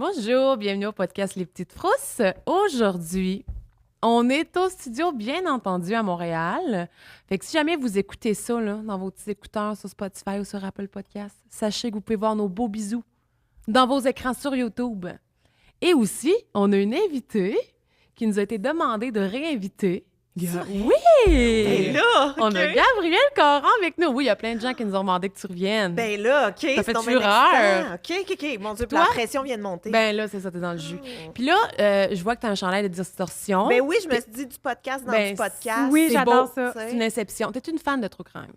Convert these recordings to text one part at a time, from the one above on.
Bonjour, bienvenue au podcast Les Petites Frousses. Aujourd'hui, on est au studio, bien entendu, à Montréal. Fait que si jamais vous écoutez ça là, dans vos petits écouteurs sur Spotify ou sur Apple Podcast, sachez que vous pouvez voir nos beaux bisous dans vos écrans sur YouTube. Et aussi, on a une invitée qui nous a été demandé de réinviter. Oui! Ben là, On a Gabrielle Caron avec nous. Oui, il y a plein de gens qui nous ont demandé que tu reviennes. Ben là, OK. Ça fait donc fureur. OK. Mon Dieu, Toi? la pression vient de monter. Ben là, c'est ça, t'es dans le jus. Puis là, je vois que t'as un chandail de distorsion. Ben oui, je me suis dit du podcast dans du podcast. Oui, c'est j'adore beau. ça. C'est une inception. T'es une fan de True Crime.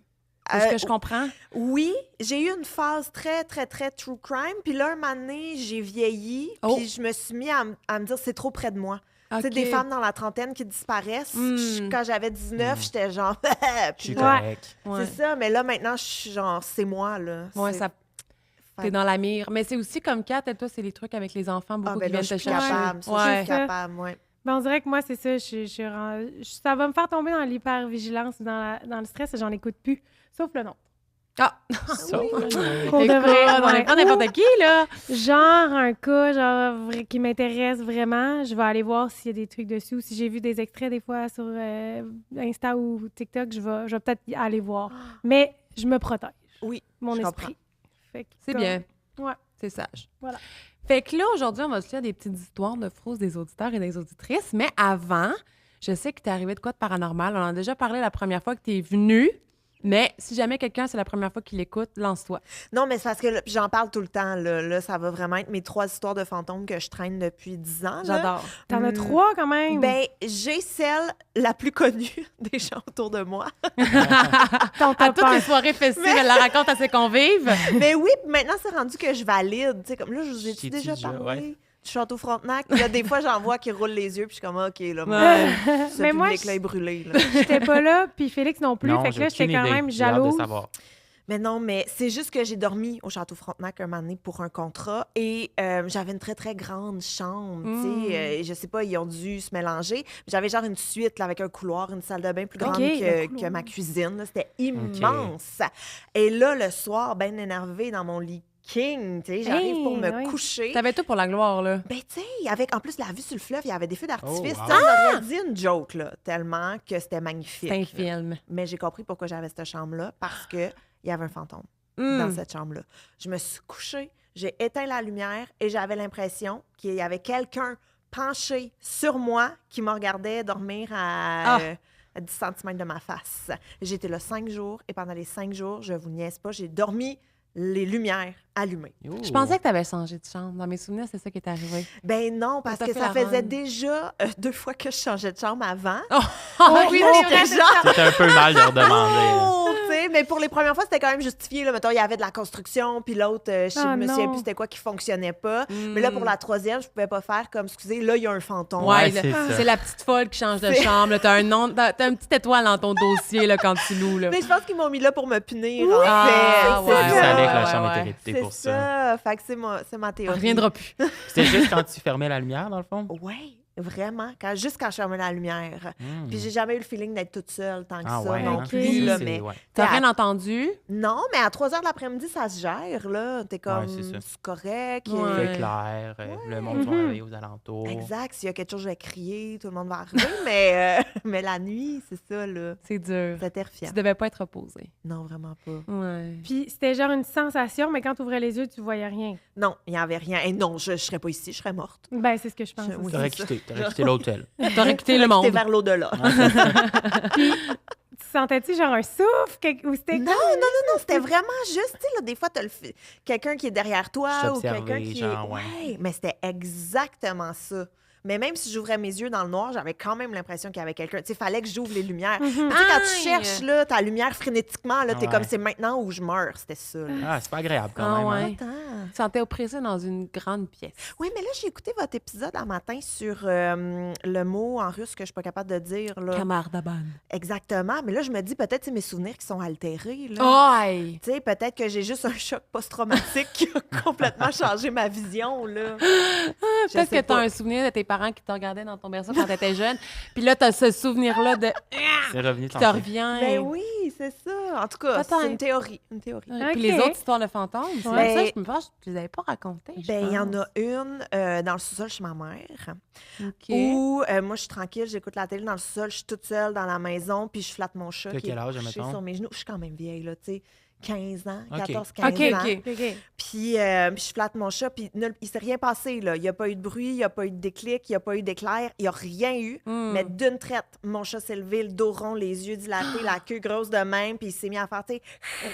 C'est ce que je comprends. Oui, j'ai eu une phase très true crime. Puis là, un moment donné, j'ai vieilli. Oh. Puis je me suis mis à me dire, c'est trop près de moi. Tu sais, Ok. des femmes dans la trentaine qui disparaissent. Quand j'avais 19, j'étais genre... Je suis Puis là, correct. Ouais. c'est ça. Mais là, maintenant, je suis genre, c'est moi, là. Ouais, C'est- ça. T'es dans la mire. Mais c'est aussi comme Kat, et toi, c'est les trucs avec les enfants, beaucoup Ah, ben qui là, viennent je te suis chercher. capable. Ça, je Ouais. suis capable, ouais. Ben, on dirait que moi, c'est ça. Ça va me faire tomber dans l'hypervigilance, dans le stress, et j'en écoute plus. Sauf le nom. Ah! Ça. Pour Écoute, de vrai. on est pas n'importe qui, là. Genre un cas qui m'intéresse vraiment, je vais aller voir s'il y a des trucs dessus. Ou si j'ai vu des extraits des fois sur Insta ou TikTok, je vais peut-être y aller voir. Mais je me protège. Oui, Mon je esprit. Fait que C'est comme- bien. Ouais. C'est sage. Voilà. Fait que là, aujourd'hui, on va se faire des petites histoires de frousses des auditeurs et des auditrices. Mais avant, je sais que t'es arrivé de quoi de paranormal. On en a déjà parlé la première fois que t'es venu. Mais si jamais quelqu'un, c'est la première fois qu'il écoute, lance-toi. Non, mais c'est parce que là, puis j'en parle tout le temps. Là, ça va vraiment être mes 3 histoires de fantômes que je traîne depuis 10 ans. là. J'adore. T'en as 3 quand même. Ben, j'ai celle la plus connue des gens autour de moi. Ton À top toutes les un. soirées festives, elle la raconte à ses convives. Mais oui, puis maintenant, c'est rendu que je valide. Tu sais, comme là, je vous ai J'ai déjà dit parlé ouais. du Château Frontenac. Puis là, des fois, j'en vois qui roulent les yeux, puis je suis comme, OK, là, moi, Ouais. ce Mais moi, public-là est brûlé. Là. J'étais pas là, puis Félix non plus. Non, Fait que j'ai là, j'étais aucune quand idée. même J'ai hâte de jalouse. savoir. Mais non, mais c'est juste que j'ai dormi au Château Frontenac un moment donné pour un contrat et j'avais une très grande chambre, tu sais. Je sais pas, ils ont dû se mélanger. J'avais genre une suite là, avec un couloir, une salle de bain plus grande le que couloir. ma cuisine. là. C'était immense. Et là, le soir, bien énervée dans mon lit king, tu sais, j'arrive Hey, pour me ouais. coucher. T'avais tout pour la gloire, là. Ben, tu sais, avec en plus la vue sur le fleuve, il y avait des feux d'artifice. Oh, wow. Tu sais, on aurait dit une joke, là, tellement que c'était magnifique. C'est un là. film. Mais j'ai compris pourquoi j'avais cette chambre-là, parce que il y avait un fantôme Mm. dans cette chambre-là. Je me suis couchée, j'ai éteint la lumière et j'avais l'impression qu'il y avait quelqu'un penché sur moi qui me regardait dormir à 10 cm de ma face. J'étais là 5 jours et pendant les 5 jours, je vous niaise pas, j'ai dormi les lumières allumées. Je pensais que t'avais changé de chambre. Dans mes souvenirs, c'est ça qui est arrivé. Ben non, parce T'as que fait ça la faisait ronde. déjà 2 fois que je changeais de chambre avant. Oui, Là, j'étais genre... C'était un peu mal de redemander. Oh, tu sais, mais pour les premières fois, c'était quand même justifié. Là. Mettons, il y avait de la construction, puis l'autre, je Ah, me souviens non. plus c'était quoi qui fonctionnait pas. Mais là, pour la troisième, je pouvais pas faire comme, excusez, là, il y a un fantôme. Ouais, Ouais, c'est ça. c'est la petite folle qui change de C'est- chambre. là. T'as un nom, t'as une petite étoile dans ton dossier là, quand tu loues. Là. Mais je pense qu'ils m'ont mis là pour me punir, en Ah, fait. ouais, Il C'est savait que ça. la chambre ouais. était réputée C'est pour ça. ça. Fait que c'est ma Elle théorie. reviendra plus. C'était juste quand tu fermais la lumière, dans le fond? Oui, vraiment. Juste quand je fermais la lumière. Hmm. Puis j'ai jamais eu le feeling d'être toute seule tant que Ah ça ouais, non hein? plus. Ça, Là, c'est- mais ouais. T'as à- rien entendu? Non, mais à 3 heures de l'après-midi, ça se gère, là. T'es comme, c'est ça. c'est correct. Ouais. Il fait clair, le monde va réveiller aux alentours. Exact. S'il y a quelque chose, je vais crier, tout le monde va arriver. mais la nuit, c'est ça, là. C'est dur. C'est terrifiant. Tu devais pas être reposé. Non, vraiment pas. Ouais. Puis c'était genre une sensation, mais quand tu ouvrais les yeux, tu voyais rien. Non, il n'y avait rien. Et non, je serais pas ici, je serais morte. Ben, c'est ce que je pense. Je- oui. T'aurais c'est quitté l'hôtel. T'aurais quitté le monde. T'es vers l'au-delà. Tu sentais-tu genre un souffle? Ou c'était Non, non, c'était vraiment juste, tu sais, là, des fois, t'as quelqu'un qui est derrière toi ou S'observer, quelqu'un qui genre, est... ouais. Ouais, mais c'était exactement ça. Mais même si j'ouvrais mes yeux dans le noir, j'avais quand même l'impression qu'il y avait quelqu'un. Tu sais, fallait que j'ouvre les lumières. Tu sais, quand tu Aïe! cherches, là, ta lumière frénétiquement, là, t'es Ouais. comme, c'est maintenant où je meurs. C'était ça, là. Ah, c'est pas agréable quand Ah même. hein? ouais. Attends. Tu te sentais oppressé dans une grande pièce. Oui, mais là, j'ai écouté votre épisode un matin sur le mot en russe que je suis pas capable de dire. Là. Kamardaban. Exactement. Mais là, je me dis peut-être c'est mes souvenirs qui sont altérés. Là. Aïe! Tu sais, peut-être que j'ai juste un choc post-traumatique qui a complètement changé ma vision. Là. Peut-être que sais t'as pas. un souvenir de tes parents qui te regardaient dans ton berceau quand t'étais jeune. Puis là, t'as ce souvenir-là de... C'est revenu qui te tantôt. revient. Ben oui, c'est ça. En tout cas, Attends. c'est une théorie. Une théorie. Ouais, Ok. Puis les autres histoires de fantômes, c'est Ouais. ça, je me fâche, je les avais pas racontées. je Ben, il y en pense. a une dans le sous-sol chez ma mère. OK. Où moi, je suis tranquille, j'écoute la télé dans le sous-sol, je suis toute seule dans la maison, puis je flatte mon chat. T'as qui est quel âge, couché mettons? sur mes genoux. Je suis quand même vieille, là, tu sais. 15 ans, Ok. 14-15 OK, ans. OK. OK. Puis je flatte mon chat, puis il s'est rien passé, là. Il n'y a pas eu de bruit, il n'y a pas eu de déclic, il n'y a pas eu d'éclair, il n'y a rien eu. Mais d'une traite, mon chat s'est levé, le dos rond, les yeux dilatés, la queue grosse de même, puis il s'est mis à faire, tu sais,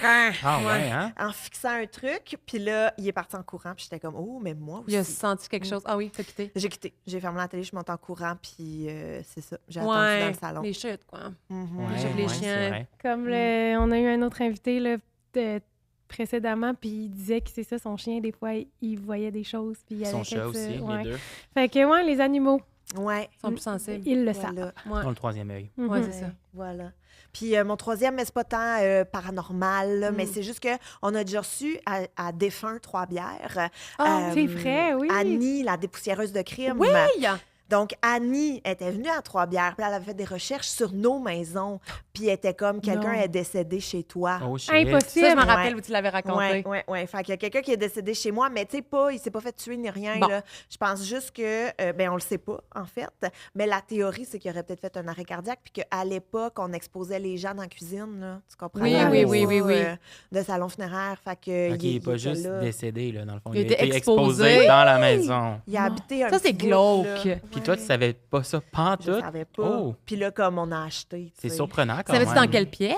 Ah ouais, hein? en fixant un truc. Puis là, il est parti en courant, puis j'étais comme, oh, mais moi Il a aussi. senti quelque chose. Ah oui, t'as quitté. J'ai quitté. J'ai fermé la télé, je suis montée en courant, puis c'est ça. J'ai attendu dans Ouais, le salon. les chutes, quoi. Mhm. Ouais, chats, les ouais, chiens. c'est vrai. Comme on a eu un autre invité là, précédemment, puis il disait que c'est ça, son chien, des fois, il voyait des choses. Puis il y Son avait chat quelque- aussi, ouais. les deux. Fait que, ouais, les animaux, Ouais. Ils sont plus sensibles. ils le savent. Voilà. Ouais. Dans le troisième œil. Ouais, Mhm. c'est ça. Voilà. Puis mon troisième, mais c'est pas tant paranormal, là, mais c'est juste qu'on a déjà reçu à Défunt Trois-Bières. Ah, c'est vrai, oui. Annie, la dépoussiéreuse de crime. Oui! Donc, Annie était venue à Trois-Bières, puis elle avait fait des recherches sur nos maisons, puis elle était comme, quelqu'un Non. est décédé chez toi. Oh shit. Impossible. Ça, je me Ouais. rappelle où tu l'avais raconté. Oui. Fait qu'il y a quelqu'un qui est décédé chez moi, mais tu sais pas, il s'est pas fait tuer ni rien. Bon. Là. Je pense juste que, ben on le sait pas, en fait. Mais la théorie, c'est qu'il aurait peut-être fait un arrêt cardiaque, puis qu'à l'époque, on exposait les gens dans la cuisine, là. Tu comprends? Oui, Il y avait oui, pas, oui. De salon funéraire. Fait que. Ok, il n'est pas était juste là. décédé, là, dans le fond. Il Il a était été exposé. exposé dans la maison. Il a habité un Ça, c'est petit bout, glauque. là. Puis toi, tu savais pas ça Je pantoute? savais pas. Oh. Puis là, comme on a acheté. tu C'est sais. surprenant quand Savais-tu même. dans quelle pièce?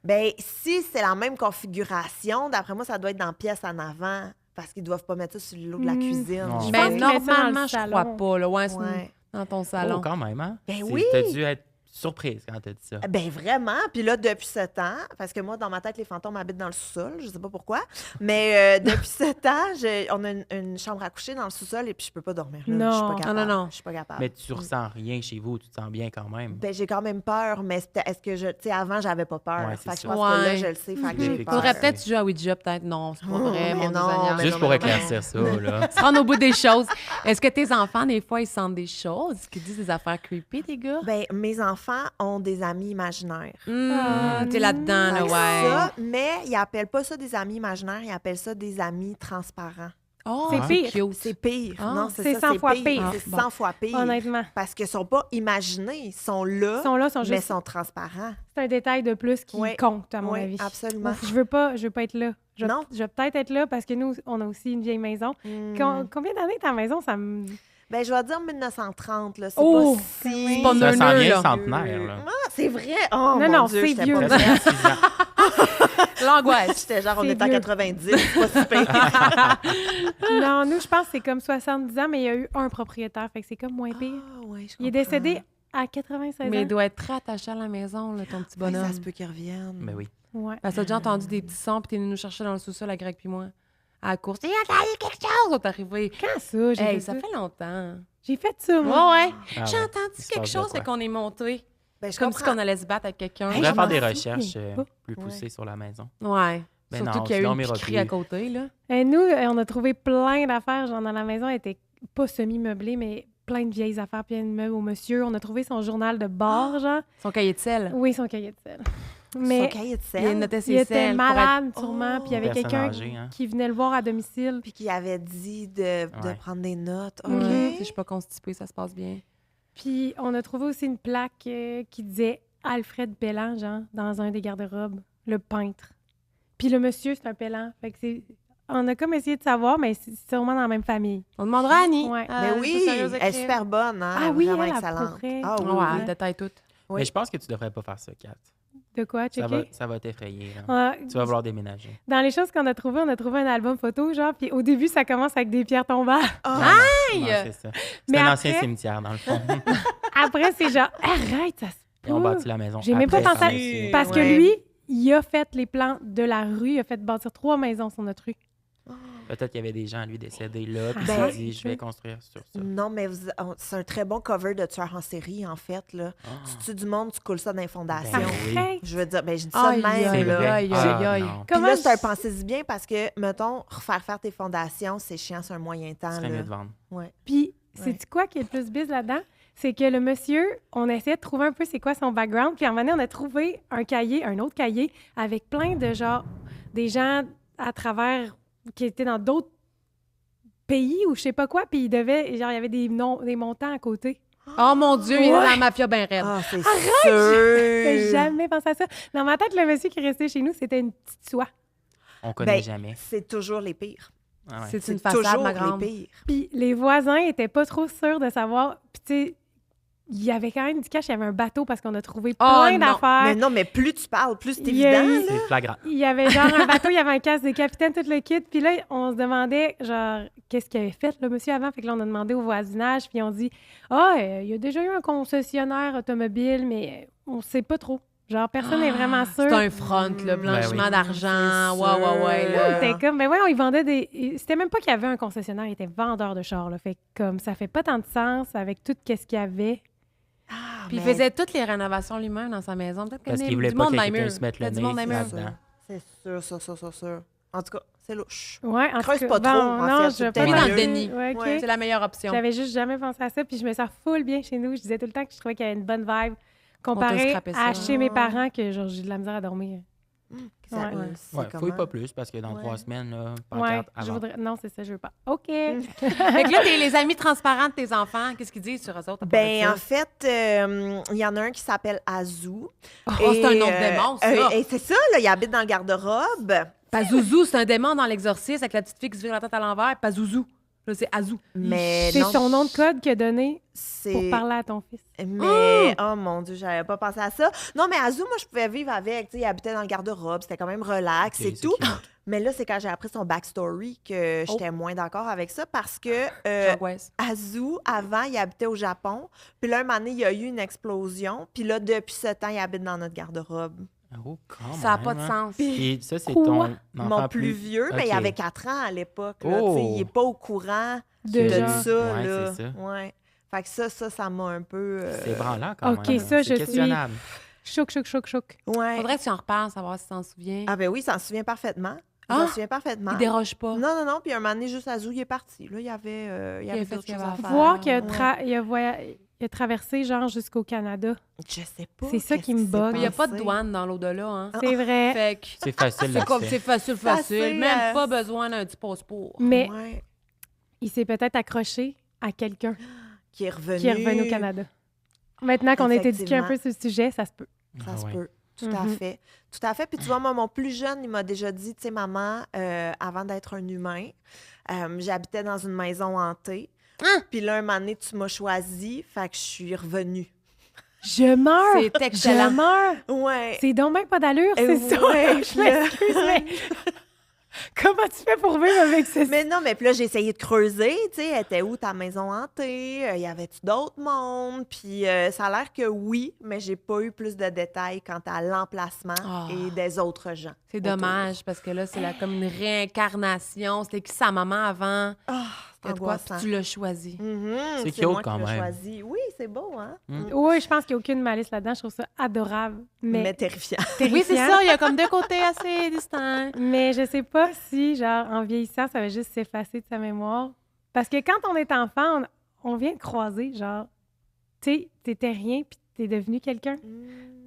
Ben, si c'est la même configuration, d'après moi, ça doit être dans la pièce en avant. Parce qu'ils doivent pas mettre ça sur le lot de la cuisine. Non. je Je Ben, pense pense. qu'ils mettent ça dans normalement, le je crois salon. pas. Là. Ouais, c'est Ouais. dans ton Oh, salon. quand même, hein? Ben C'est- oui. T'as dû être surprise quand t'as dit ça. Ben vraiment. Puis là, depuis ce temps, parce que moi, dans ma tête, les fantômes habitent dans le sous-sol. Je sais pas pourquoi. Mais depuis ce temps, on a une chambre à coucher dans le sous-sol et puis je peux pas dormir là. Non. Je suis pas capable. Non. Je suis pas capable. Mais tu ressens rien chez vous, tu te sens bien quand même. Ben, j'ai quand même peur, mais est-ce que tu sais, avant, j'avais pas peur. Ouais, fait que c'est je ça. pense que là, Ouais. je le sais. Fait que j'ai peur. Faudrait peut-être jouer à Ouija, peut-être. Non, c'est pas vrai, mais mon non, Seigneur. mais Juste non, pour mais éclaircir ça, là. Se rendre au bout des choses. Est-ce que tes enfants, des fois, ils sentent des choses, qu'ils disent des affaires creepy, tes gars? Ben, mes enfants ont des amis imaginaires. T'es là-dedans, là, Fait que ouais. ça, mais ils appellent pas ça des amis imaginaires, ils appellent ça des amis transparents. Oh, C'est pire. cute. C'est pire. Ah, non, c'est ça, 100 fois pire. C'est Ah, 100 fois pire. Honnêtement. Parce qu'ils sont pas imaginés, ils sont là, Ils sont là, ils sont mais juste... sont transparents. C'est un détail de plus qui Oui. compte, à mon Oui, avis. absolument. Ouf, je veux pas être là. Non. Je vais peut-être être là parce que nous, on a aussi une vieille maison. Combien d'années ta maison, ça me... Ben, je vais dire 1930, là. C'est Oh, pas si... c'est pas Ça neuneux, sent bien là. centenaire, là. Ah, c'est vrai! Oh, Non, mon non, Dieu, c'est j'étais vieux. pas Presque prête. 6 ans. L'angoisse. J'étais genre, on C'est est en vieux. 90, c'est pas si pire. Non, nous, je pense que c'est comme 70 ans, mais il y a eu un propriétaire, fait que c'est comme moins pire. Ah, ouais, je Il est comprends. décédé à 96 Mais ans. il doit être très attaché à la maison, là, ton petit Ouais, bonhomme. ça se peut qu'ils reviennent. Ben oui. Ouais. Parce que t'as déjà entendu des petits sons, puis t'es venu nous chercher dans le sous-sol, la Greg puis moi. À la course. J'ai entendu quelque chose! On est arrivé. Quand ça, j'ai Hey, fait ça ça? fait longtemps. J'ai fait ça, Ouais, moi. ouais. Ah J'ai ouais. entendu Il se quelque passe de chose, quoi? fait qu'on est monté. Ben, je Comme si comprends. on allait se battre avec quelqu'un. On Hey, pourrait je faire m'en des souviens recherches pas. plus poussées sur la maison. Ouais. Ben Surtout non, qu'il y a tu eu une dormiras piquerie plus. à côté, là. Et nous, on a trouvé plein d'affaires. Genre, dans la maison, elle était pas semi-meublée, mais plein de vieilles affaires, plein de meubles au monsieur. On a trouvé son journal de bord, genre. Son cahier de sel. Oui, son cahier de sel. Son Mais cahier de Il sel. notait il ses était selles. pour être- malade, sûrement, puis il y avait Personne quelqu'un âgée, hein. qui venait le voir à domicile. Puis qui avait dit de Ouais. prendre des notes. OK. Ouais, si je suis pas constipée, ça se passe bien. Puis on a trouvé aussi une plaque qui disait Alfred Pellan, genre, dans un des garde-robes, le peintre. Puis le monsieur, c'est un Pellan. Fait que c'est... On a comme essayé de savoir, mais c'est sûrement dans la même famille. On demandera à Annie. Ouais. Mais oui, elle est super bonne, hein? Ah oui, vraiment elle, excellente. pourrait. Ah oui, Ouais, oui. elle détaille tout. Oui. Mais je pense que tu devrais pas faire ça, Kat. De quoi, checker? Ça va t'effrayer, là. Ah, Tu vas vouloir déménager. Dans les choses qu'on a trouvées, on a trouvé un album photo, genre, puis au début, ça commence avec des pierres tombales. Ah, Non, c'est ça. C'est Mais un après- ancien cimetière, dans le fond. Après, c'est genre, arrête, ça se Et on peut. bâtit la maison. J'ai même pas après, pensé à- par-dessus. Parce Ouais. que lui, il a fait les plans de la rue, il a fait bâtir 3 maisons sur notre rue. Peut-être qu'il y avait des gens, lui, décédés là, puis il Ben, s'est dit, je vais construire sur ça. Non, mais c'est un très bon cover de tueur en série, en fait. Là. Ah. Tu tues du monde, tu coules ça dans les fondations. Ben oui. Arrête. Je veux dire, je dis ça de même. Aïe, Là. aïe, Ah, aïe, aïe. non. Puis Comment là, c'est un pensez-y bien parce que, mettons, refaire tes fondations, c'est chiant sur un moyen temps. Ce serait Là. mieux de vendre. Ouais. Puis, Ouais. sais-tu quoi qui est le plus bizarre là-dedans? C'est que le monsieur, on essayait de trouver un peu c'est quoi son background. Puis à un moment donné, on a trouvé un autre cahier, avec plein de genre, des gens à travers, qui étaient dans d'autres pays ou je sais pas quoi. Puis il y avait des montants à côté. Oh mon Dieu, il est dans Ouais. la mafia bien raide. Ah, c'est J'ai sûr! jamais pensé à ça. Dans ma tête, le monsieur qui restait chez nous, c'était une petite soie. On connaît Ben, jamais. c'est toujours les pires. Ah ouais. C'est une C'est façade, toujours ma les grande. pires. Puis les voisins étaient pas trop sûrs de savoir. Puis tu sais, il y avait quand même du cash, il y avait un bateau parce qu'on a trouvé plein non. d'affaires. Mais non, mais plus tu parles, plus c'est Il y a évident. eu- là. C'est flagrant. Il y avait genre un bateau, il y avait un casque de capitaine, tout le kit. Puis là, on se demandait, genre, qu'est-ce qu'il avait fait, le monsieur, avant. Fait que là, on a demandé au voisinage, puis on dit, il y a déjà eu un concessionnaire automobile, mais on sait pas trop. Genre, personne n'est vraiment sûr. C'est un front, le blanchiment Ben oui. d'argent. C'est Ouais, sûr. là. C'était comme, ben ouais, il vendait des. C'était même pas qu'il y avait un concessionnaire, il était vendeur de chars, là. Fait que, comme, ça fait pas tant de sens avec tout ce qu'il y avait. Ah, Puis il mais faisait toutes les rénovations lui-même dans sa maison. Peut-être Parce qu'il y qu'il a voulait du pas monde que dans les quelqu'un murs. se mette Il y a le du monde dans les nez murs. là-dedans. C'est sûr. En tout cas, c'est louche. Ouais, en Creuse tout pas cas, trop, bon, en non, fait, je c'est vais peut-être pas dans le mieux. déni. Ouais, ok. Ouais. C'est la meilleure option. J'avais juste jamais pensé à ça, puis je me sens full bien chez nous. Je disais tout le temps que je trouvais qu'il y avait une bonne vibe, On t'a comparé scrappé ça. à chez mes parents, que genre, j'ai de la misère à dormir. Ça, Ouais. c'est Ouais, fouille comment? pas plus parce que dans Ouais. 3 semaines, là, Ouais, pancarte je avant. voudrais... Non, c'est ça, je veux pas. OK. Fait que là, les amis transparents de tes enfants, qu'est-ce qu'ils disent sur eux autres? à propos de Ben, ça? en fait, il y en a un qui s'appelle Azou. Oh, c'est un nom de démon, ça. Et c'est ça, là, il habite dans le garde-robe. Pazouzou, c'est un démon dans l'exorcisme avec la petite fille qui se vire la tête à l'envers. Pazouzou. Là, c'est Azou. Mais C'est non, son nom de code qu'il a donné c'est... pour parler à ton fils. Mais, oh mon Dieu, j'avais pas pensé à ça. Non, mais Azou, moi, je pouvais vivre avec. Tu sais, il habitait dans le garde-robe, c'était quand même relax Ok, et c'est tout. cute. Mais là, c'est quand j'ai appris son backstory que j'étais moins d'accord avec ça parce que J'angoisse. Azou, avant, il habitait au Japon. Puis là, un moment donné, il y a eu une explosion. Puis là, depuis ce temps, il habite dans notre garde-robe. Oh, quand Ça n'a même, pas de hein. sens. Et ça, c'est Quoi? ton enfant Mon plus vieux, mais il Ok. avait 4 ans à l'époque. là. Oh! Tu sais, il n'est pas au courant De de genre. ça. Ouais, là. c'est ça. Ouais. Fait que ça m'a un peu... C'est branlant quand Ok, même. ça, C'est je suis- questionnable. Choc. Ouais. Faudrait que tu en reparles, savoir si tu t'en souviens. Ah ben oui, il s'en souvient parfaitement. Il Ah! s'en souvient parfaitement. Il déroge pas. Non. Puis un moment donné, juste Azou, il est parti. Là, il y avait, fait d'autres ce qu'il choses avait à à faire. Voir qu'il a, Ouais. il a traversé, genre, jusqu'au Canada. Je sais pas. C'est ça qu'est-ce qui me s'est bug. Il n'y a pas de passé. douane dans l'au-delà, hein? C'est vrai. Fait que C'est facile c'est comme l'accès. c'est facile. C'est assez, Même pas besoin d'un petit passe-pour. Mais Ouais. il s'est peut-être accroché à quelqu'un Qui est revenu. qui est revenu au Canada. Maintenant qu'on a éduqué un peu sur le sujet, ça se peut. Ça Ah se ouais. peut. Tout à fait. Tout à fait. Puis tu vois, moi, mon plus jeune, il m'a déjà dit, tu sais, maman, avant d'être un humain, j'habitais dans une maison hantée. Puis là, un moment donné, tu m'as choisi, fait que je suis revenue. Je meurs! C'est excellent. Je meurs! Ouais. C'est donc même pas d'allure, c'est ça! Ouais, Je m'excuse, mais... Comment tu fais pour vivre avec ça? Mais non, mais puis là, j'ai essayé de creuser, tu sais, était où ta maison hantée? Y avait-tu d'autres mondes? Puis ça a l'air que oui, mais j'ai pas eu plus de détails quant à l'emplacement Ah. et des autres gens. C'est autour. dommage parce que là, c'est comme une réincarnation. C'était qui sa maman avant? Ah, Que c'est de quoi? angoissant. Puis tu l'as choisi. Mhm, C'est c'est cute moi quand qui l'ai même. choisi. Oui, c'est beau, hein? Oui, je pense qu'il n'y a aucune malice là-dedans. Je trouve ça adorable. Mais terrifiant. Oui, c'est ça. Il y a comme deux côtés assez distincts. Mais je sais pas si, genre, en vieillissant, ça va juste s'effacer de sa mémoire. Parce que quand on est enfant, on vient de croiser, genre, tu sais, t'étais rien, puis t'es devenu quelqu'un.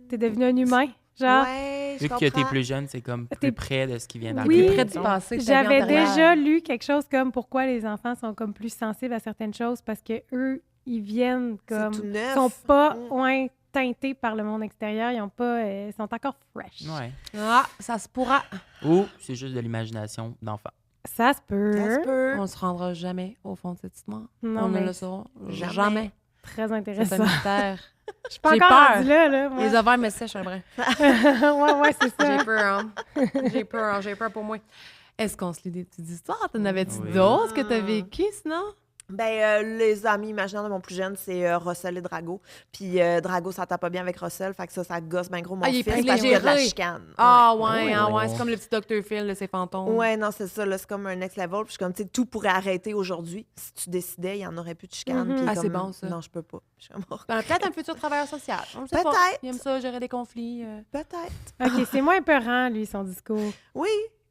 T'es devenu un humain. Genre, Ouais, je Vu que t'es comprends. plus jeune, c'est comme T'es- plus près de ce qui vient Plus d'arriver. Oui. près du passé. que ta vie j'avais antérieure. déjà lu quelque chose comme pourquoi les enfants sont comme plus sensibles à certaines choses parce que eux, ils viennent C'est comme... tout Ils neuf. sont pas Mm. teintés par le monde extérieur. Ils ont pas... ils sont encore fresh. Ouais. Ah, ça se pourra. Ou c'est juste de l'imagination d'enfant. Ça se peut. Ça se peut. On se rendra jamais au fond de cette histoire. Non, On ne mais le saura Jamais. jamais. très C'est un intéressant. mystère. Je suis pas J'ai encore peur. rendue là. Moi. Les ovaires me sèchent un brin. ouais, c'est ça. J'ai peur, hein. J'ai peur pour moi. Est-ce qu'on se lit des petites histoires? T'en avais-tu Oui. d'autres que t'as vécues, sinon? Les amis imaginaires de mon plus jeune, c'est Russell et Drago. Puis Drago, ça tape pas bien avec Russell, fait que ça gosse bien gros mon il est fils parce qu'il y a de la privilégié. chicane. Ah Ouais. ouais, c'est comme le petit Dr. Phil de ses fantômes. Ouais, non, c'est ça, là, c'est comme un next level. Puis je suis comme, tu sais, tout pourrait arrêter aujourd'hui. Si tu décidais, il y en aurait plus de chicane. Mhm. Puis Ah, c'est comme, bon, ça. Non, je peux pas. Je suis comme, oh, Peut-être un futur travailleur social. On le sait pas. Peut-être. Il aime ça, gérer des conflits. peut-être. OK, c'est moins peurant, lui, son discours. Oui,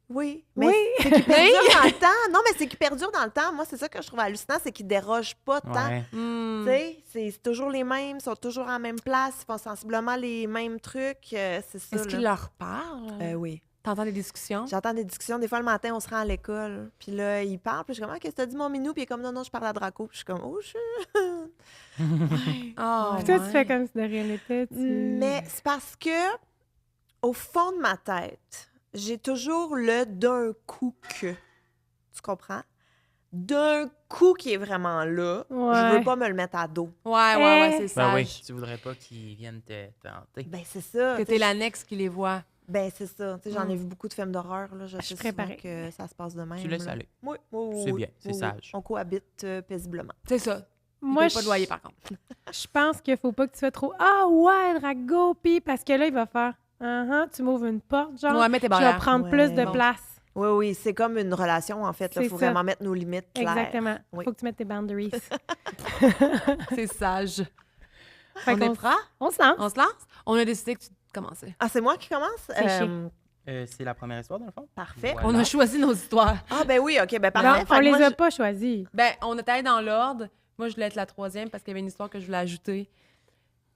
oui. Mais Oui. c'est qu'il perdure dans le temps. Non, mais c'est qu'il perdure dans le temps. Moi, c'est ça que je trouve hallucinant, c'est qu'il déroge pas tant. Ouais. Hmm. Tu sais, c'est toujours les mêmes, ils sont toujours à la même place, ils font sensiblement les mêmes trucs. C'est ça. Est-ce là. qu'il leur parle? Oui. T'entends des discussions? J'entends des discussions. Des fois, le matin, on se rend à l'école. Puis là, il parle. Puis je suis comme, qu'est-ce que t'as dit, mon minou? Puis il est comme, non, je parle à Draco. Puis je suis comme, oh, Ah, Puis toi, tu ouais. fais comme si de rien n'était. Mais c'est parce que, au fond de ma tête, j'ai toujours le d'un coup que. Tu comprends? D'un coup qui est vraiment là, Ouais. je veux pas me le mettre à dos. Ouais, c'est Ben sage. oui, tu voudrais pas qu'ils viennent te hanter. Ben, c'est ça. Que tu t'es sais, l'annexe qui les voit. Ben, c'est ça. Tu sais, j'en ai Mm. vu beaucoup de films d'horreur. Là. Je suis sais préparée. souvent que ça se passe de même. Tu laisses là. aller. Oui, C'est bien, c'est oui. sage. On cohabite paisiblement. C'est ça. Moi, Il paye pas de loyer, par contre. je pense qu'il faut pas que tu sois trop « Ah ouais, Drago! » Puis parce que là, il va faire « tu m'ouvres une porte, genre, Ouais, mets tes je vais barrières. prendre Ouais. plus de Bon. place. Oui, oui, c'est comme une relation, en fait. Il C'est faut ça. vraiment mettre nos limites claires. Exactement. Il Oui. faut que tu mettes tes boundaries. C'est sage. Fait On qu'on est prêts? On se lance. On se lance? On a décidé que tu commençais. Ah, c'est moi qui commence? C'est chic. C'est la première histoire, dans le fond? Parfait. Voilà. On a choisi nos histoires. Ah, ben oui, OK, ben Non, parfait. Fait on que les moi, a pas choisis. Ben, on était allé dans l'ordre. Moi, je voulais être la troisième parce qu'il y avait une histoire que je voulais ajouter.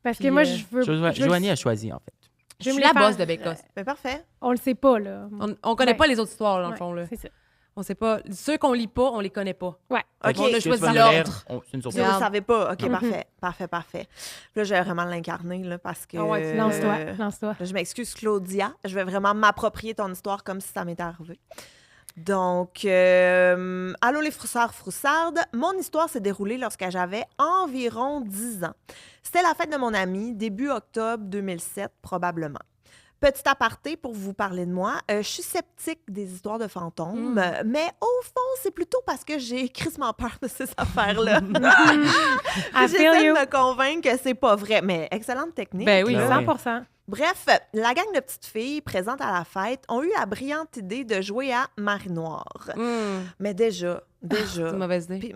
Parce Puis, que moi, je veux... Joanie a choisi, en fait. Je vais suis me la les boss faire, de Bécosse. Ben parfait. On le sait pas, là. On connaît Ouais. pas les autres histoires, dans le Ouais, fond. Là. c'est ça. On sait pas. Ceux qu'on lit pas, on les connaît pas. Ouais. OK. On a Ce que choisi tu vas nous l'ordre. lire, c'est une Si vous surprise. ne le savez pas, OK, Mhm. parfait. Puis là, je vais vraiment l'incarner, là, parce que... Ah ouais, Lance-toi. Je m'excuse, Claudia. Je vais vraiment m'approprier ton histoire comme si ça m'était arrivé. Donc, allô les froussardes. Mon histoire s'est déroulée lorsque j'avais environ 10 ans. C'était la fête de mon ami, début octobre 2007, probablement. Petit aparté pour vous parler de moi, je suis sceptique des histoires de fantômes, mais au fond, c'est plutôt parce que j'ai crissement peur de ces affaires-là. I J'essaie feel de you. me convaincre que c'est pas vrai, mais excellente technique. Ben oui. là. Ben 100%. Bref, la gang de petites filles présentes à la fête ont eu la brillante idée de jouer à Marie Noire. Mais déjà. C'est une mauvaise idée. Puis,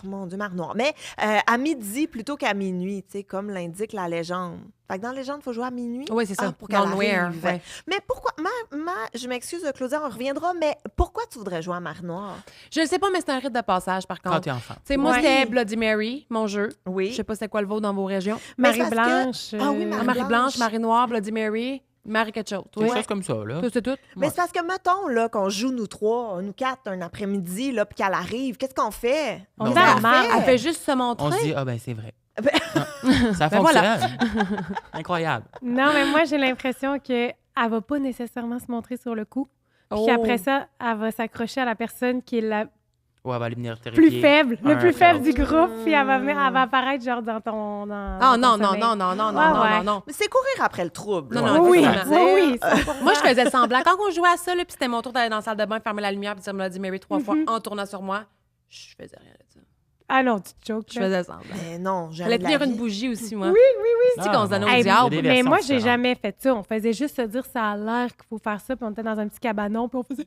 mon Dieu, Marie Noire. Mais à midi plutôt qu'à minuit, tu sais, comme l'indique la légende. Fait que dans la légende, il faut jouer à minuit. Oui, c'est ça. Pour qu'elle Dans le noir, arrive. ouais. Mais pourquoi... je m'excuse, Claudia, on reviendra, mais pourquoi tu voudrais jouer à Marie Noire? Je ne sais pas, mais c'est un rite de passage, par Quand contre. t'es enfant. Tu sais, moi, Ouais. c'était Bloody Mary, mon jeu. Oui. Je sais pas c'est quoi le vôtre dans vos régions. Mais c'est parce Marie-Blanche. Ah oui, Ah, Marie-Blanche, Marie-Noire, Bloody Mary, Marie quelque chose. Quelque Oui. chose comme ça, là. Ça, c'est tout. Mais c'est parce que, mettons, là, qu'on joue nous trois, nous quatre, un après-midi, là, puis qu'elle arrive, qu'est-ce qu'on fait? On Non, t'a ben, mal. Elle fait juste se montrer. On se dit, ah ben c'est vrai. Ben- Ah, ça Ben fonctionne. voilà. Incroyable. Non, mais moi, j'ai l'impression qu'elle va pas nécessairement se montrer sur le coup. Puis Oh. qu'après ça, elle va s'accrocher à la personne qui est la Ouais, elle va aller venir terrifier. plus faible, le un plus après faible du l'autre. groupe, puis elle va apparaître genre dans ton... Ah dans non, ton non, sommeil. non, non, non, non, Ouais, non, ouais. non, non. Mais c'est courir après le trouble. Non, là. non, Oui, exactement. oui, oui. Moi, je faisais semblant. Quand on jouait à ça, là, puis c'était mon tour d'aller dans la salle de bain, fermer la lumière, puis dire Bloody Mary 3 fois en tournant sur moi, je faisais rien de ça. Ah non, tu te choques. Je faisais semblant. Mais non, J'allais jamais de la tenir une vie. bougie aussi, moi. Oui, Tu sais, qu'on se donnait au Hey, diable. Il y a des mais versions moi, j'ai différentes. jamais fait ça. On faisait juste se dire ça a l'air qu'il faut faire ça, puis on était dans un petit cabanon, puis on faisait...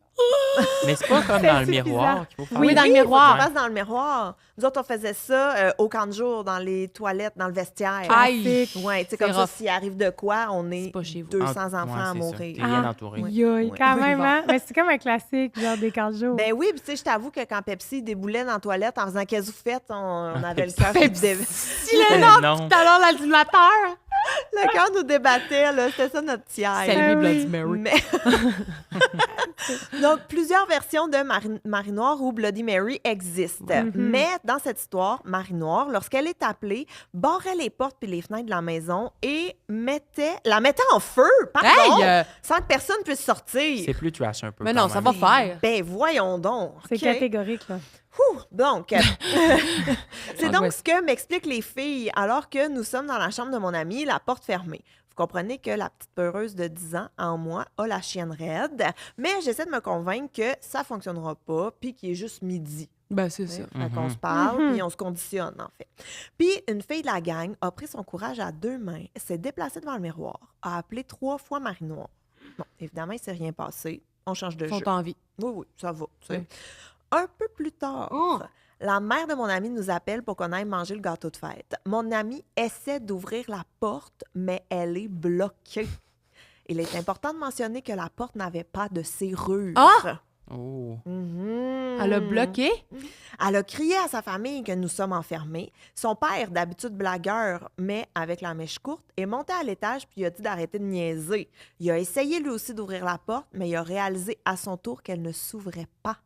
Mais c'est pas comme C'est dans le suffisant. miroir qu'il faut faire. Oui, dans le faut que miroir. tu fasses dans le miroir. Nous autres, on faisait ça au camp de jour, dans les toilettes, dans le vestiaire. Aïe! Ouais, tu sais, C'est comme ça, rough. s'il arrive de quoi, on C'est est pas chez vous. 200 Ah, enfants ouais, à c'est ça. mourir. T'es bien entouré. Yoï, Ouais. quand Oui, même, bon. hein? Mais c'est comme un classique, genre des 15 jours. Ben oui, puis tu sais, je t'avoue que quand Pepsi déboulait dans la toilette en faisant qu'est-ce que vous faites, on avait le Pepsi. cœur qui Si le Non. nom, tout à l'heure, l'animateur! Le cœur nous débattait, là. C'était ça notre tiers. Salut, Ah Bloody oui. Mary. Mais... Donc, plusieurs versions de Marie Noire ou Bloody Mary existent. Mhm. Mais dans cette histoire, Marie Noire, lorsqu'elle est appelée, barrait les portes puis les fenêtres de la maison et la mettait en feu, pardon, Hey! sans que personne puisse sortir. C'est plus trash un peu. Mais quand non, ça même. va faire. Ben, voyons donc. C'est OK. catégorique, là. Ouh, donc, c'est Ah, donc ouais. ce que m'expliquent les filles alors que nous sommes dans la chambre de mon ami, la porte fermée. Vous comprenez que la petite peureuse de 10 ans en moi a la chienne raide, mais j'essaie de me convaincre que ça fonctionnera pas puis qu'il est juste midi. Ben, c'est ça. Fait qu'on se parle, puis on se conditionne, en fait. Puis, une fille de la gang a pris son courage à 2 mains, s'est déplacée devant le miroir, a appelé 3 fois Marie-Noire. Bon, évidemment, il ne s'est rien passé. On change de Ils sont jeu. en vie. Oui, ça va. tu sais. Oui. Un peu plus tard, la mère de mon ami nous appelle pour qu'on aille manger le gâteau de fête. Mon ami essaie d'ouvrir la porte, mais elle est bloquée. Il est important de mentionner que la porte n'avait pas de serrure. Ah! Oh. Elle a bloqué. Elle a crié à sa famille que nous sommes enfermés. Son père, d'habitude blagueur, mais avec la mèche courte, est monté à l'étage puis il a dit d'arrêter de niaiser. Il a essayé lui aussi d'ouvrir la porte, mais il a réalisé à son tour qu'elle ne s'ouvrait pas.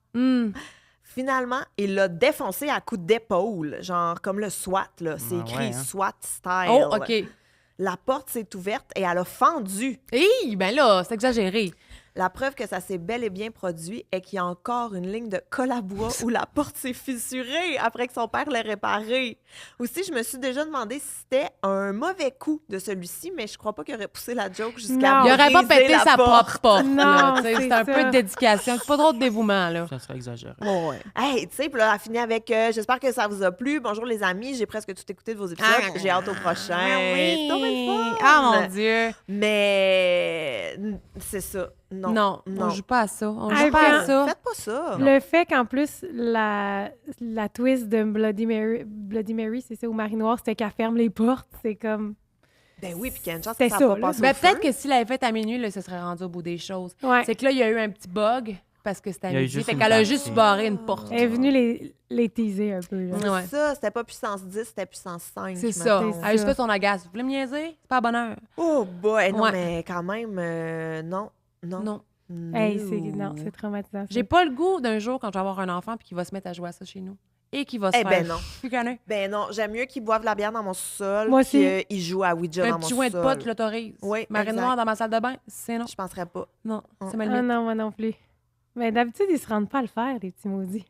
Finalement, il l'a défoncé à coups d'épaule, genre comme le SWAT, là. C'est écrit SWAT style. Oh, OK. La porte s'est ouverte et elle a fendu. Hé, ben là, c'est exagéré. La preuve que ça s'est bel et bien produit est qu'il y a encore une ligne de colle à bois où la porte s'est fissurée après que son père l'ait réparée. Aussi, je me suis déjà demandé si c'était un mauvais coup de celui-ci, mais je crois pas qu'il aurait poussé la joke jusqu'à Non. Il aurait pas briser pété la sa porte. propre porte. Non, là, tu sais, c'est c'est un ça. peu de dédication. C'est pas trop de dévouement, là. Ça serait exagéré. Hey, tu sais, puis là, elle a fini avec j'espère que ça vous a plu. Bonjour les amis, j'ai presque tout écouté de vos épisodes. J'ai hâte au prochain. C'est donc bien le fun. Ah, mon Dieu. Mais c'est ça. Non. On joue pas à ça. On Ah, joue pas à ça. Faites pas ça. Le fait qu'en plus, la twist de Bloody Mary, c'est ça, ou Marie Noire, c'était qu'elle ferme les portes. C'est comme... Ben oui, puis qu'il y a une chance C'était que ça ça, n'a là. pas passé Ben, au peut-être feu. que s'il l'avait fait à minuit, là, ce serait rendu au bout des choses. Ouais. C'est que là, il y a eu un petit bug parce que c'était à Il y a eu midi. juste Fait une qu'elle a partie. juste barré une porte. Elle est venue les teaser un peu, là. Ouais. Ça, c'était pas puissance 10, c'était puissance 5. C'est ça. mettons. Elle a juste fait son agace. Vous voulez me niaiser? C'est pas à bonne heure. Oh boy, non, Ouais. mais quand même, non. Non. Hey, c'est traumatisant. ça. J'ai pas le goût d'un jour, quand je vais avoir un enfant, puis qu'il va se mettre à jouer à ça chez nous. Et qu'il va se Eh faire ben non. chicaner. Ben non, j'aime mieux qu'ils boivent la bière dans mon sol Moi aussi. qu'ils jouent à Ouija Un dans mon petit sol. joint de pote, je l'autorise. Oui, Marine exact. noire dans ma salle de bain, c'est non. Je penserais pas. Non, c'est ma Ah limite. non, moi non plus. Mais d'habitude, ils se rendent pas à le faire, les petits maudits.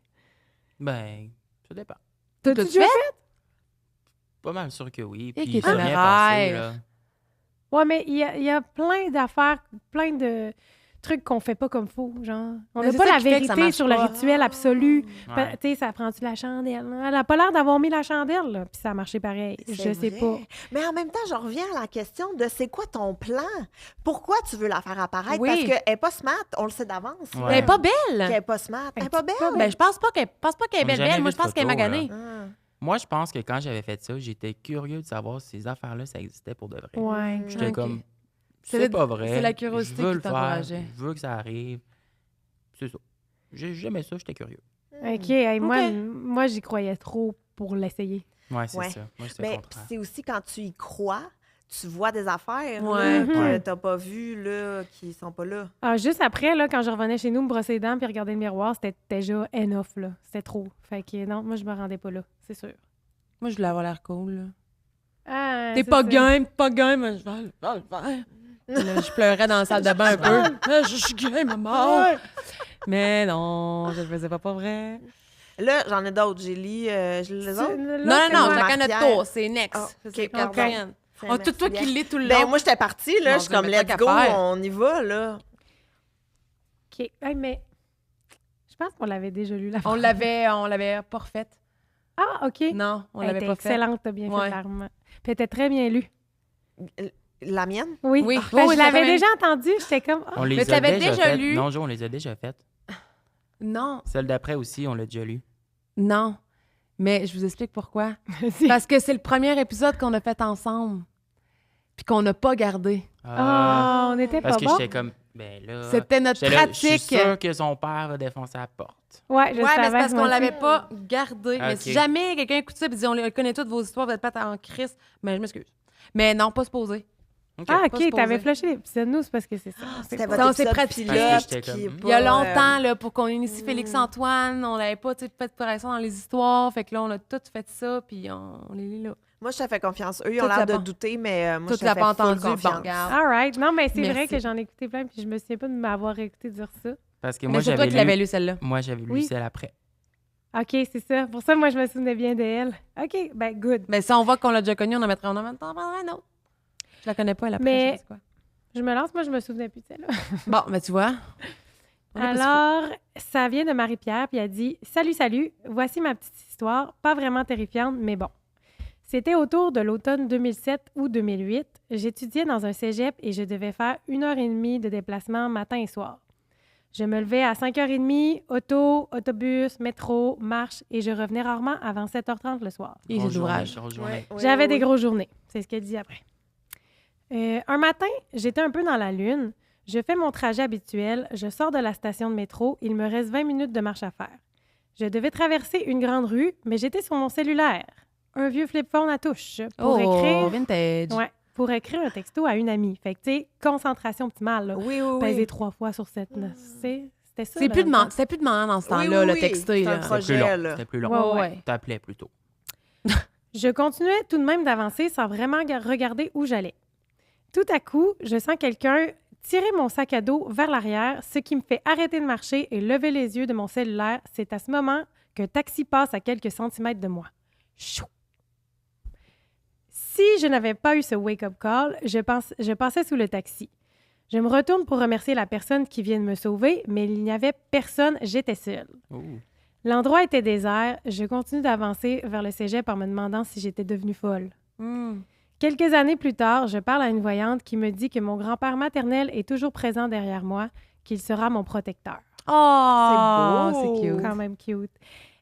Ben, ça dépend. T'as-tu T'as-tu déjà fait? fait? Pas mal sûr que oui. Et Puis qui est ça vient téméraire. passer, là. Ouais, mais il y a plein d'affaires, plein de trucs qu'on fait pas comme faut, genre. On Mais n'a c'est pas ça la qui fait que ça vérité marche sur le pas. rituel absolu. Ouais. Tu sais, ça prend-tu la chandelle? Elle a pas l'air d'avoir mis la chandelle, là, puis ça a marché pareil. Je C'est sais vrai. pas. Mais en même temps, je reviens à la question de c'est quoi ton plan? Pourquoi tu veux la faire apparaître? Oui. Parce qu'elle n'est pas smart, on le sait d'avance. là. Ouais. Elle est pas belle. Qu'elle n'est pas smart. Elle n'est pas belle. Ben, je pense pas qu'elle est On a jamais belle. Moi, vu je de pense qu'elle est photo, maganée. Ah. Moi, je pense que quand j'avais fait ça, j'étais curieux de savoir si ces affaires-là, ça existait pour de vrai. Ouais. J'étais Ok. comme, C'est c'est pas vrai. c'est la curiosité je veux qui le faire, t'encourageait. Je veux que ça arrive. C'est ça. J'aimais ça, j'étais curieux. OK. Hey, Ok. Moi, j'y croyais trop pour l'essayer. Ouais, c'est Ouais. ça. Moi, c'était Mais le contraire. c'est aussi quand tu y crois, tu vois des affaires Ouais. là, que Ouais. tu n'as pas vues, là, qui sont pas là. Ah, juste après, là, quand je revenais chez nous me brosser les dents puis regarder le miroir, c'était déjà enough, là. C'était trop. Fait que non, moi, je me rendais pas là, c'est sûr. Moi, je voulais avoir l'air cool. Là. Ah, T'es c'est pas ça. game, mais je vais le faire. Là, je pleurais dans la salle de bain un peu. Là, je suis game, maman. Mais non, je le faisais pas vrai. Là, j'en ai d'autres. J'ai lu les autres. Non, c'est moi, chacun notre Marc-Pierre. tour. C'est next. Ah, C'est ok, pardon. Catherine. C'est Oh, tout toi merci qui bien. lis tout le long. Ben, moi, j'étais partie, là. Mon Je suis Dieu, comme, mais let's tant go, qu'à faire. on y va, là. OK. Hey, mais je pense qu'on l'avait déjà lu, la On phrase. l'avait pas refaite. Ah, OK. Non, on Elle l'avait était pas faite. excellente, t'as bien Ouais. fait l'arme. Puis elle était très bien lue. La mienne? Oui. Oui. Ben, Oui, je oui, l'avais j'avais- déjà entendue, j'étais comme... On les Mais tu a l'avais déjà déjà faites. lu? Non, Jo, on les a déjà faites. Non, Celle d'après aussi, on l'a déjà lu. non. Mais je vous explique pourquoi. Vas-y. Parce que c'est le premier épisode qu'on a fait ensemble. Puis qu'on n'a pas gardé. Ah, on était Parce pas que bon. j'étais comme, ben là. C'était notre j'étais là, pratique. Je suis sûr que son père va défoncer la porte. Ouais, je Ouais, mais c'est savais, parce qu'on moi l'avait aussi. pas gardé. Mais Ok. si jamais quelqu'un écoute ça et dit on connaît toutes vos histoires, vous êtes pas en crise, mais je m'excuse. Mais non, pas se poser. OK. Ah, Pas se OK, t'avais poser. flashé l'épisode, nous, c'est parce que c'est ça. C'était Ça, votre c'est épisode pratique. pilote Parce que j'étais qui est comme, Il y a pas, longtemps, là, pour qu'on initie Félix-Antoine, on n'avait pas fait de pression dans les histoires. Fait que là, on a tout fait ça, puis on les lit là. Moi, je te fais confiance. Eux, ils ont Tout l'air l'a de pas- douter, mais moi, Tout je te l'a fais pas full entendu. Bon, confiance. regarde. All right. Non, mais c'est vrai Merci. que j'en ai écouté plein, puis je me souviens pas de m'avoir écouté dire ça. Parce que Mais moi, c'est toi j'avais qui l'avais lu. lu, celle-là. Moi, j'avais lu Oui. celle après. OK, c'est ça. Pour ça, moi, je me souvenais bien d'elle. OK, ben good. Mais si on voit qu'on l'a déjà connue, on en mettrait en même temps. Un autre. Je la connais pas, elle a Mais- c'est quoi. Je me lance, moi, je me souvenais plus de celle-là. Bon, ben tu vois. On est pas si fou. Alors, ça vient de Marie-Pierre, puis elle dit « Salut, voici ma petite histoire, pas vraiment terrifiante, mais bon. C'était autour de l'automne 2007 ou 2008. J'étudiais dans un cégep et je devais faire 1h30 de déplacement matin et soir. Je me levais à 5h30, autobus, métro, marche, et je revenais rarement avant 7h30 le soir. Et j'ai de l'ouvrage. Grosse journée. J'avais des grosses journées. C'est ce qu'elle dit après. Un matin, j'étais un peu dans la lune. Je fais mon trajet habituel. Je sors de la station de métro. Il me reste 20 minutes de marche à faire. Je devais traverser une grande rue, mais j'étais sur mon cellulaire. Un vieux flip phone à touche pour écrire... vintage. Ouais, pour écrire un texto à une amie. Fait que, tu sais, concentration optimale. Là. Oui. Peser 3 fois sur 7. C'était ça. C'était plus demandant dans ce temps-là, le texter. C'est un Là. projet. C'était plus long. là. C'était plus long. Ouais. T'appelais plutôt. Je continuais tout de même d'avancer sans vraiment regarder où j'allais. Tout à coup, je sens quelqu'un tirer mon sac à dos vers l'arrière, ce qui me fait arrêter de marcher et lever les yeux de mon cellulaire. C'est à ce moment qu'un taxi passe à quelques centimètres de moi. Chou! Si je n'avais pas eu ce wake-up call, je passais sous le taxi. Je me retourne pour remercier la personne qui vient de me sauver, mais il n'y avait personne, j'étais seule. Ouh. L'endroit était désert. Je continue d'avancer vers le cégep en me demandant si j'étais devenue folle. Quelques années plus tard, je parle à une voyante qui me dit que mon grand-père maternel est toujours présent derrière moi, qu'il sera mon protecteur. Oh, C'est beau. c'est cute. Quand même cute.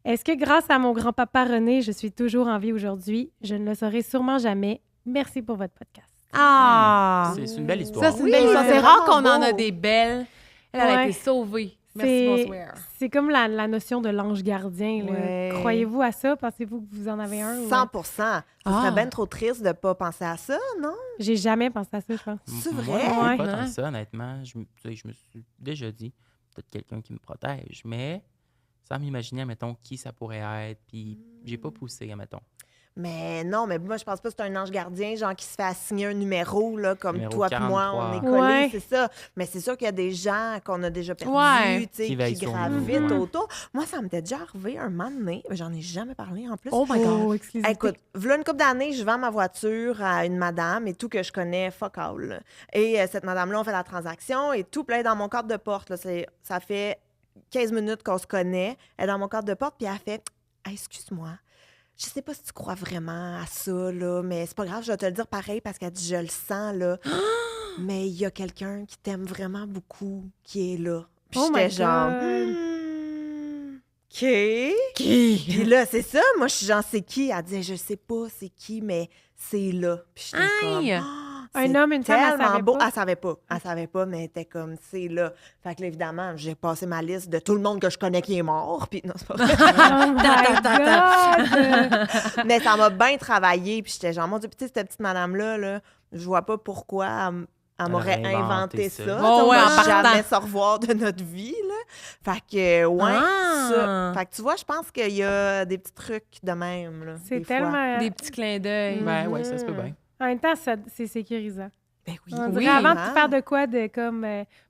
Est-ce que grâce à mon grand-papa René, je suis toujours en vie aujourd'hui? Je ne le saurai sûrement jamais. Merci pour votre podcast. Ah! C'est une belle histoire. Ça, c'est une Oui, belle histoire. c'est C'est rare vraiment qu'on en a beau. des belles. Elle a Ouais. été sauvée. Merci, bonsoir. C'est comme la notion de l'ange gardien. Là. Ouais. Croyez-vous à ça? Pensez-vous que vous en avez un? ou- 100%. Ça Ah. serait bien trop triste de ne pas penser à ça, non? J'ai jamais pensé à ça, je pense. C'est Moi, vrai? Ouais. pas Hein? tant que ça, honnêtement. Je me suis déjà dit, peut-être quelqu'un qui me protège, mais sans m'imaginer, mettons, qui ça pourrait être. Puis j'ai pas poussé, admettons. Mais non, mais moi, je pense pas que c'est un ange gardien, genre qui se fait assigner un numéro, là, comme Numéro toi et moi, on est 43. collés, Ouais. c'est ça. Mais c'est sûr qu'il y a des gens qu'on a déjà perdus, Ouais. tu sais, Qui veillent qui sur nous, gravitent ouais. autour. Moi, ça m'était déjà arrivé un moment donné, mais j'en ai jamais parlé en plus. Oh my God. exclusivité. Écoute, voilà une couple d'années, je vends ma voiture à une madame et tout que je connais, fuck all. Là. Et cette madame-là, on fait la transaction et tout plein dans mon cadre de porte. Là, ça fait 15 minutes qu'on se connaît. Elle est dans mon cadre de porte, puis elle fait « Hey, excuse-moi, je sais pas si tu crois vraiment à ça, là, mais c'est pas grave, je vais te le dire pareil parce qu'elle dit « Je le sens, là. Mais il y a quelqu'un qui t'aime vraiment beaucoup qui est là. » Puis Oh j'étais my genre God. OK. Qui? Puis là, c'est ça. Moi, je suis genre, c'est qui? Elle disait, je sais pas c'est qui, mais c'est là. Puis j'étais comme, Aïe! Un c'est homme, une femme, elle tellement savait beau. pas. Elle savait pas. Elle savait pas, mais elle était comme, c'est là. Fait que là, évidemment, j'ai passé ma liste de tout le monde que je connais qui est mort. Puis non, c'est pas vrai. Oh my God! Mais ça m'a bien travaillé. Puis j'étais genre, mon Dieu, puis tu sais, cette petite madame-là, là, je vois pas pourquoi elle m'aurait aurait inventé inventé ça. ça. Tu sais, Oh, on ouais, va en partant. jamais se revoir de notre vie, là. Fait que, ouais, Ah. ça. Fait que tu vois, je pense qu'il y a des petits trucs de même, là. C'est des fois. tellement... Des petits clins d'œil. Ben ouais, ça se peut bien. En même temps, c'est sécurisant. Ben oui. On Oui, dirait avant de hein. faire de quoi de comme...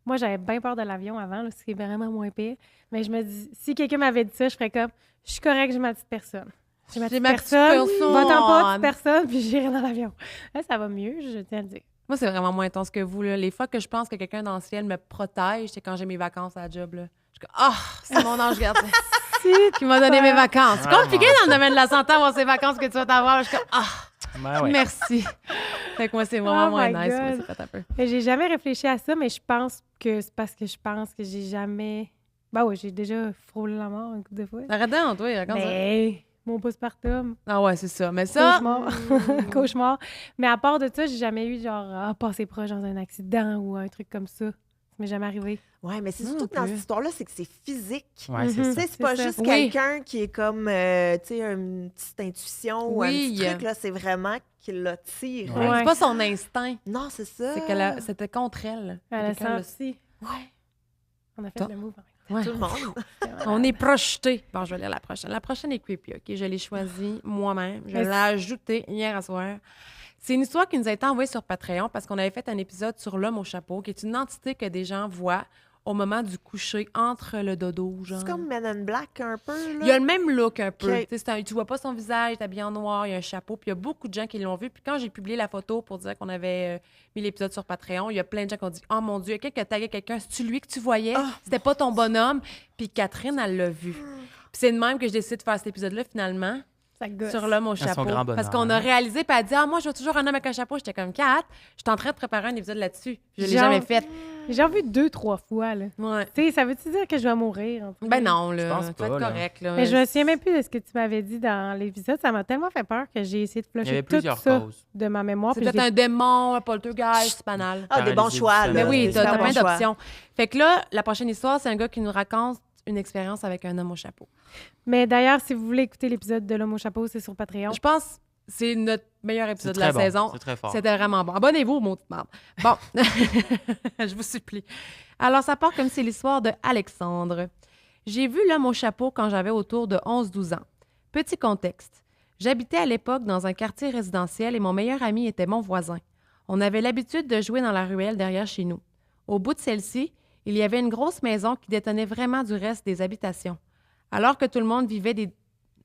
moi, j'avais bien peur de l'avion avant, là, ce qui est vraiment moins pire. Mais je me dis, si quelqu'un m'avait dit ça, je ferais comme, je suis correcte, j'ai ma petite personne. J'ai ma petite personne, va-t'en pas, petite personne, puis j'irai dans l'avion. Là, ça va mieux, je tiens à le dire. Moi, c'est vraiment moins intense que vous. Là. Les fois que je pense que quelqu'un dans le ciel me protège, c'est quand j'ai mes vacances à la job. Là. Je suis comme, ah, c'est mon ange gardien qui m'a donné mes vacances. C'est compliqué dans le domaine de la santé avoir ces vacances que tu vas t'avoir. Je suis comme, ah, Ben ouais. merci. Fait que moi, c'est vraiment Oh moins my nice. Moi, God. c'est fait un peu. Mais j'ai jamais réfléchi à ça, mais je pense que c'est parce que je pense que j'ai jamais... Ben oui, j'ai déjà frôlé la mort une couple de fois. Arrête donc, toi, raconte ça. Mais mon postpartum, Ah ouais, c'est ça. Mais ça, cauchemar. Cauchemar. Mais à part de ça, j'ai jamais eu genre passé proche dans un accident ou un truc comme ça. Ça m'est jamais arrivé. Ouais, mais c'est Non surtout que dans plus. cette histoire-là, c'est que c'est physique. Ouais, c'est Mhm. Tu ça. sais, c'est pas ça. juste Oui. quelqu'un qui est comme, tu sais, une petite intuition ou un Oui. petit truc, là. C'est vraiment qui l'attire. Ouais. c'est pas son instinct. Non, c'est ça. C'est que c'était contre elle. Elle a Quelqu'un l'a- senti. Ouais. On a fait Toi? le move. Ouais. Tout le monde. On est projeté. Bon, je vais lire la prochaine. La prochaine est creepy, OK? Je l'ai choisie moi-même. Je Merci. l'ai ajoutée hier à soir. C'est une histoire qui nous a été envoyée sur Patreon parce qu'on avait fait un épisode sur l'homme au chapeau, qui est une entité que des gens voient au moment du coucher, entre le dodo, genre. C'est comme Men in Black un peu, là. Il y a le même look un peu. Ok. Tu sais, tu vois pas son visage, il est habillé en noir, il y a un chapeau. Puis il y a beaucoup de gens qui l'ont vu. Puis quand j'ai publié la photo pour dire qu'on avait mis l'épisode sur Patreon, il y a plein de gens qui ont dit « Oh mon Dieu, quelqu'un qui a tagué quelqu'un, c'est-tu lui que tu voyais? C'était pas ton bonhomme? » Puis Catherine, elle l'a vu. Puis c'est de même que j'ai décidé de faire cet épisode-là, finalement. Ça gosse. Sur l'homme au son chapeau. grand bonheur. Parce qu'on a réalisé, puis elle a dit « Ah, moi, je veux toujours un homme avec un chapeau. » J'étais comme « Kat, je suis en train de préparer un épisode là-dessus. Je l'ai Genre- jamais fait. J'ai vu 2-3 fois, là. Ouais. Tu sais, ça veut-tu dire que je vais mourir? En tout cas? Ben non, là. Je pense Tu pas, vas être là. correct, là. Mais je me souviens même plus de ce que tu m'avais dit dans l'épisode. Ça m'a tellement fait peur que j'ai essayé de Il y avait flusher tout plusieurs ça causes. de ma mémoire. C'est puis je peut-être l'ai- un démon, un poltergeist, c'est banal. Ah, des bons Paralysé choix, du là. Mais oui, Des t'as super plein bons choix. d'options. Fait que là, la prochaine histoire, c'est un gars qui nous raconte une expérience avec un homme au chapeau. Mais d'ailleurs, si vous voulez écouter l'épisode de l'homme au chapeau, c'est sur Patreon. Je pense que c'est notre meilleur C'est épisode de la très bon. saison. C'est très fort. C'était vraiment bon. Abonnez-vous, mon petit marde. Bon, je vous supplie. Alors, ça part comme c'est l'histoire de Alexandre. J'ai vu l'homme au chapeau quand j'avais autour de 11-12 ans. Petit contexte. J'habitais à l'époque dans un quartier résidentiel et mon meilleur ami était mon voisin. On avait l'habitude de jouer dans la ruelle derrière chez nous. Au bout de celle-ci, il y avait une grosse maison qui détenait vraiment du reste des habitations. Alors que tout le monde vivait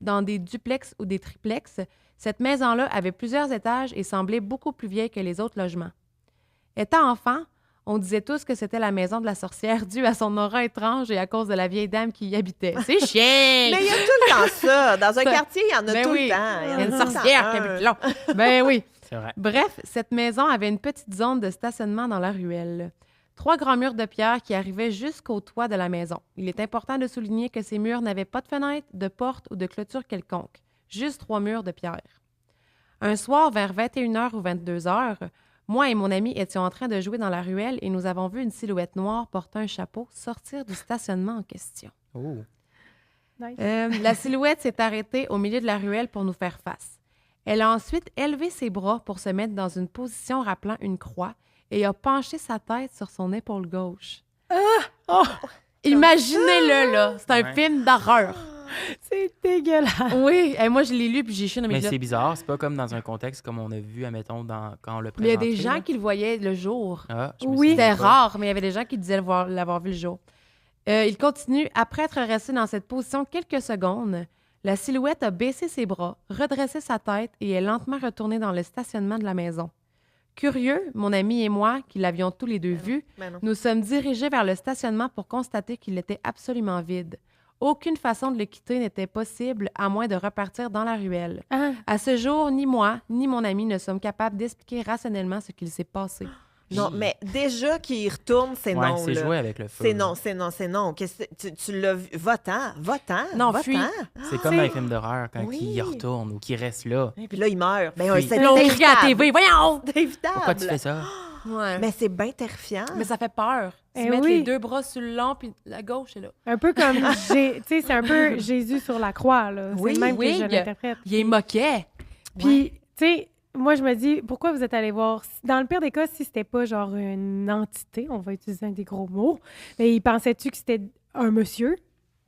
dans des duplex ou des triplex, cette maison-là avait plusieurs étages et semblait beaucoup plus vieille que les autres logements. Étant enfant, on disait tous que c'était la maison de la sorcière due à son aura étrange et à cause de la vieille dame qui y habitait. C'est chiant! Mais il y a tout le temps ça. Dans un Ça- quartier, il y en a Ben tout oui. le temps. Il y en a une tout le temps sorcière qui un. habite là. Ben oui. C'est vrai. Bref, cette maison avait une petite zone de stationnement dans la ruelle. 3 grands murs de pierre qui arrivaient jusqu'au toit de la maison. Il est important de souligner que ces murs n'avaient pas de fenêtres, de portes ou de clôture quelconque. Juste 3 murs de pierre. Un soir, vers 21h ou 22h, moi et mon ami étions en train de jouer dans la ruelle et nous avons vu une silhouette noire portant un chapeau sortir du stationnement en question. Oh. Nice. La silhouette s'est arrêtée au milieu de la ruelle pour nous faire face. Elle a ensuite élevé ses bras pour se mettre dans une position rappelant une croix et a penché sa tête sur son épaule gauche. Oh! Imaginez-le, là. C'est un Ouais. film d'horreur. C'est dégueulasse. Oui, et moi, je l'ai lu puis j'ai chié dans mes Mais glottes. c'est bizarre, c'est pas comme dans un contexte comme on a vu, admettons, quand on le Il y a présenté. des gens là. qui le voyaient le jour. Ah, je me Oui. souviens C'était pas. rare, mais il y avait des gens qui disaient l'avoir vu le jour. Il continue. Après être resté dans cette position quelques secondes, la silhouette a baissé ses bras, redressé sa tête et est lentement retournée dans le stationnement de la maison. Curieux, mon ami et moi, qui l'avions tous les deux vu, Mais non. nous sommes dirigés vers le stationnement pour constater qu'il était absolument vide. Aucune façon de le quitter n'était possible à moins de repartir dans la ruelle. Ah, À ce jour, ni moi, ni mon ami ne sommes capables d'expliquer rationnellement ce qu'il s'est passé. Non, mais déjà qu'il y retourne, c'est Ouais, non. c'est là. jouer avec le feu. C'est non, c'est non, c'est non. Tu l'as vu. Va-t'en, va-t'en. Non, va-t'en. fuis. C'est comme dans les films d'horreur, quand Oui. il y retourne ou qu'il reste là. Et puis là, il meurt. Ben, Fuis. c'est Là, on crie à la évitable. TV, voyons! C'est évitable. Pourquoi tu fais ça? Ouais. Mais c'est bien terrifiant. Mais ça fait peur. Eh Se mettre oui. les 2 bras sur le long, puis la gauche est là. un peu comme, tu sais, c'est un peu Jésus sur la croix, là. C'est Oui, le même oui. que je l'interprète. Il est moquet. Puis, tu sais, moi, je me dis, pourquoi vous êtes allé voir... Dans le pire des cas, si c'était pas genre une entité, on va utiliser un des gros mots, mais pensais-tu que c'était un monsieur?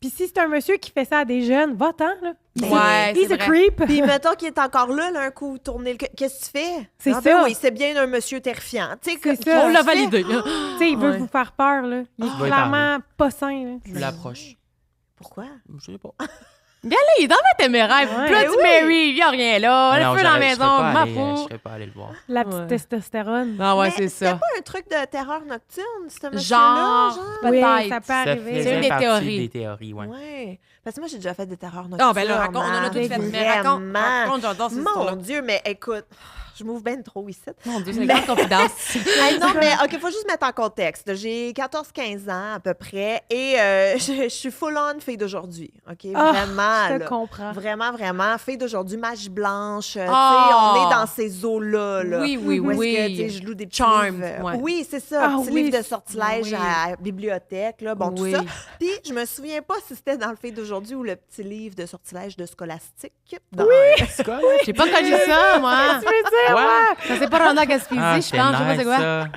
Puis si c'est un monsieur qui fait ça à des jeunes, va-t'en, là. Ouais, He's c'est a vrai. creep. Puis mettons qu'il est encore là, un coup tourné le... Qu'est-ce que tu fais? C'est Ah, ben ça. oui, c'est bien un monsieur terrifiant. Tu sais, C'est que- ça. On l'a qu'est-ce que tu fais? validé. Tu sais, il veut Ouais. vous faire peur, là. Il est Tu vas y clairement pas sain, là. Tu l'approches. Pourquoi? Je sais pas. Regardez, il est dans ma téméraire. Ouais. Puis là, tu Oui. Mary, il n'y a rien là. Non, Le feu dans la je serais maison, pas ma allé, Je fou. serais pas allé le voir. La petite Ouais. testostérone. Ah ouais, Mais c'est c'était ça. pas un truc de terreur nocturne, ce monsieur-là? Genre, Oui, peut-être. ça peut Ça arriver. C'est une faisait des partie théories. des théories, ouais. Ouais. Parce que moi, j'ai déjà fait des terreurs nocturnes. Ah, ben là, raconte, on en a toutes fait. Mais raconte, Vraiment. raconte, j'adore cette Mon histoire-là. Dieu, mais écoute, je m'ouvre bien trop ici. Mon Dieu, c'est une grande confidence. Hey, non, mais OK, faut juste mettre en contexte. J'ai 14-15 ans à peu près et je suis full-on fille d'aujourd'hui. OK? Ah, Vraiment, Je là. te comprends. Vraiment, vraiment. Fille d'aujourd'hui, mage blanche. Tu sais, Ah! on est dans ces eaux-là. Là. Oui, oui, Où est-ce oui. que, tu sais, je loue des petits Charmed, livres. ouais. Oui, c'est ça. Ah Petits oui, livres de sortilège oui. à la bibliothèque. Là, bon, Oui. tout ça. Puis, je me souviens pas si c'était dans le Fille d'aujourd'hui ou le petit livre de sortilège de Scholastique. Oui! J'ai pas connu ça, moi. Tu veux dire, Ouais. ouais. Ça s'est pas rendu à Gaspésie, Ah, je pense. Je sais pas c'est nice, quoi. ça.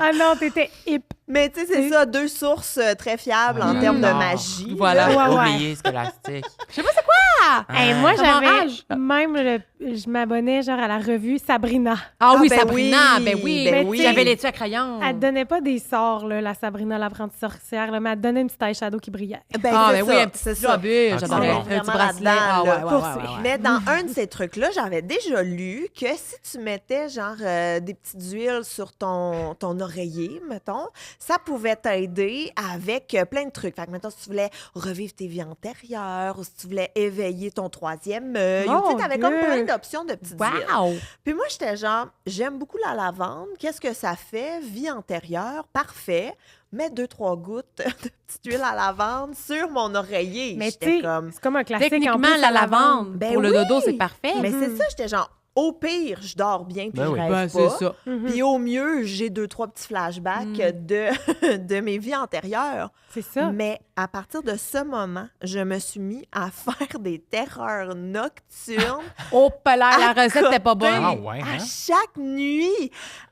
Ah non, t'étais hip. Mais tu sais, c'est ça, 2 sources très fiables en Ah, termes de j'adore. magie. Voilà. là. Ouais, ouais. Oublier Scolastique. Ah, Hey, moi, Ça m'enrage. je m'abonnais genre à la revue Sabrina. Ah oui, ben Sabrina, oui, ben oui. ben oui. J'avais les tués à crayon. Elle te donnait pas des sorts, là, la Sabrina, l'apprentie sorcière, là, mais elle te donnait une petite eyeshadow qui brillait. Ben, Ah, c'est ben oui, ça, un petit c'est ça. jobé, Ah, j'adorais. c'est Un bon. petit Vraiment bracelet. là-dedans, Ah, ouais, là. ouais, Pour ouais, ça. ouais, ouais. Mais dans un de ces trucs-là, j'avais déjà lu que si tu mettais genre des petites huiles sur ton oreiller, mettons, ça pouvait t'aider avec plein de trucs. Fait que, mettons, si tu voulais revivre tes vies antérieures ou si tu voulais éveiller ton troisième œil, ou tu Mon avais comme Dieu. plein d'options de petites huiles. Wow! Puis moi, j'étais genre, j'aime beaucoup la lavande. Qu'est-ce que ça fait? Vie antérieure, parfait. Mets 2-3 gouttes de petite huile à lavande sur mon oreiller. Mais J'étais tu sais, comme... c'est comme un classique. en Techniquement, plus, la lavande, Ben pour le oui. dodo, c'est parfait. Mais c'est ça, j'étais genre, au pire, je dors bien puis Ben je oui. rêve Ben, pas. c'est ça. Puis au mieux, j'ai 2-3 petits flashbacks de mes vies antérieures. C'est ça. Mais à partir de ce moment, je me suis mis à faire des terreurs nocturnes Oh, palais, la À recette n'était pas côté. bonne. Ah ouais, à hein? chaque nuit.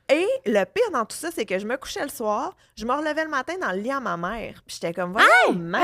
Et le pire dans tout ça, c'est que je me couchais le soir, je me relevais le matin dans le lit à ma mère. Puis j'étais comme, voyons, mère,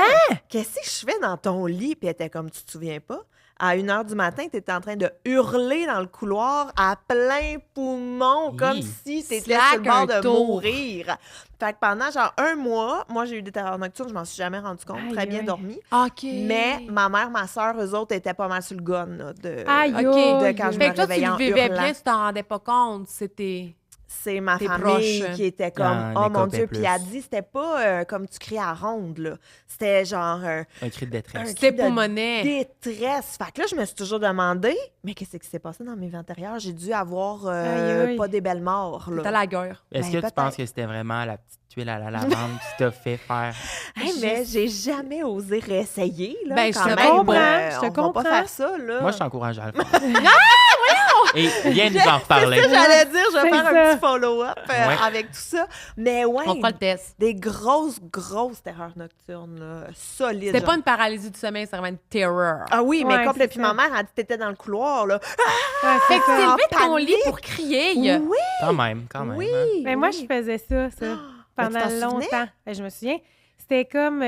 qu'est-ce que je fais dans ton lit? Puis elle était comme, tu te souviens pas? À 1h du matin, tu étais en train de hurler dans le couloir à plein poumon, comme Hi. si tu étais Slack sur le bord un de tour. mourir. Fait que pendant genre 1 mois, moi, j'ai eu des terreurs nocturnes, je m'en suis jamais rendu compte, Aïe, très bien aïe. dormi. OK. Mais ma mère, ma soeur, eux autres étaient pas mal sur le gun là, Aïe, OK. aïe. de quand je Fait me que toi, tu réveillais le en vivais hurlant. bien, tu t'en rendais pas compte. C'était... C'est ma Tes famille proches. qui était comme Ah, oh les mon copains Dieu, puis plus. elle a dit c'était pas comme tu cries à ronde là, c'était genre Un cri de détresse. un C'était cri de pulmonaire. détresse. Fait que là je me suis toujours demandé mais qu'est-ce qui s'est passé dans mes vies antérieures? J'ai dû avoir Aïe, aïe. pas des belles morts C'était là. la guerre. Est-ce Ben, que tu peut-être. penses que c'était vraiment la petite tuile à la lavande qui t'a fait faire... Hey, mais j'ai jamais osé réessayer là. Ben, je quand te même, comprends, je te on va pas comprends. faire ça là. Moi, je t'encourage à le faire. Et viens nous en reparler. C'est ça, j'allais dire, je vais C'est faire un ça. petit follow-up Ouais. avec tout ça. Mais ouais, On fera le test. des grosses terreurs nocturnes, là, solides. C'était genre. pas une paralysie du sommeil, c'était vraiment une terreur. Ah oui, mais Ouais, comme c'est puis ça. ma mère a dit t'étais dans le couloir, là. Ouais, c'est Fait que tu ça. t'es levé de ton panique. lit pour crier. Oui, Quand même, quand même. oui. hein. Mais moi, oui. je faisais ça Mais pendant tu t'en souvenais? longtemps. Ben, je me souviens. C'était comme...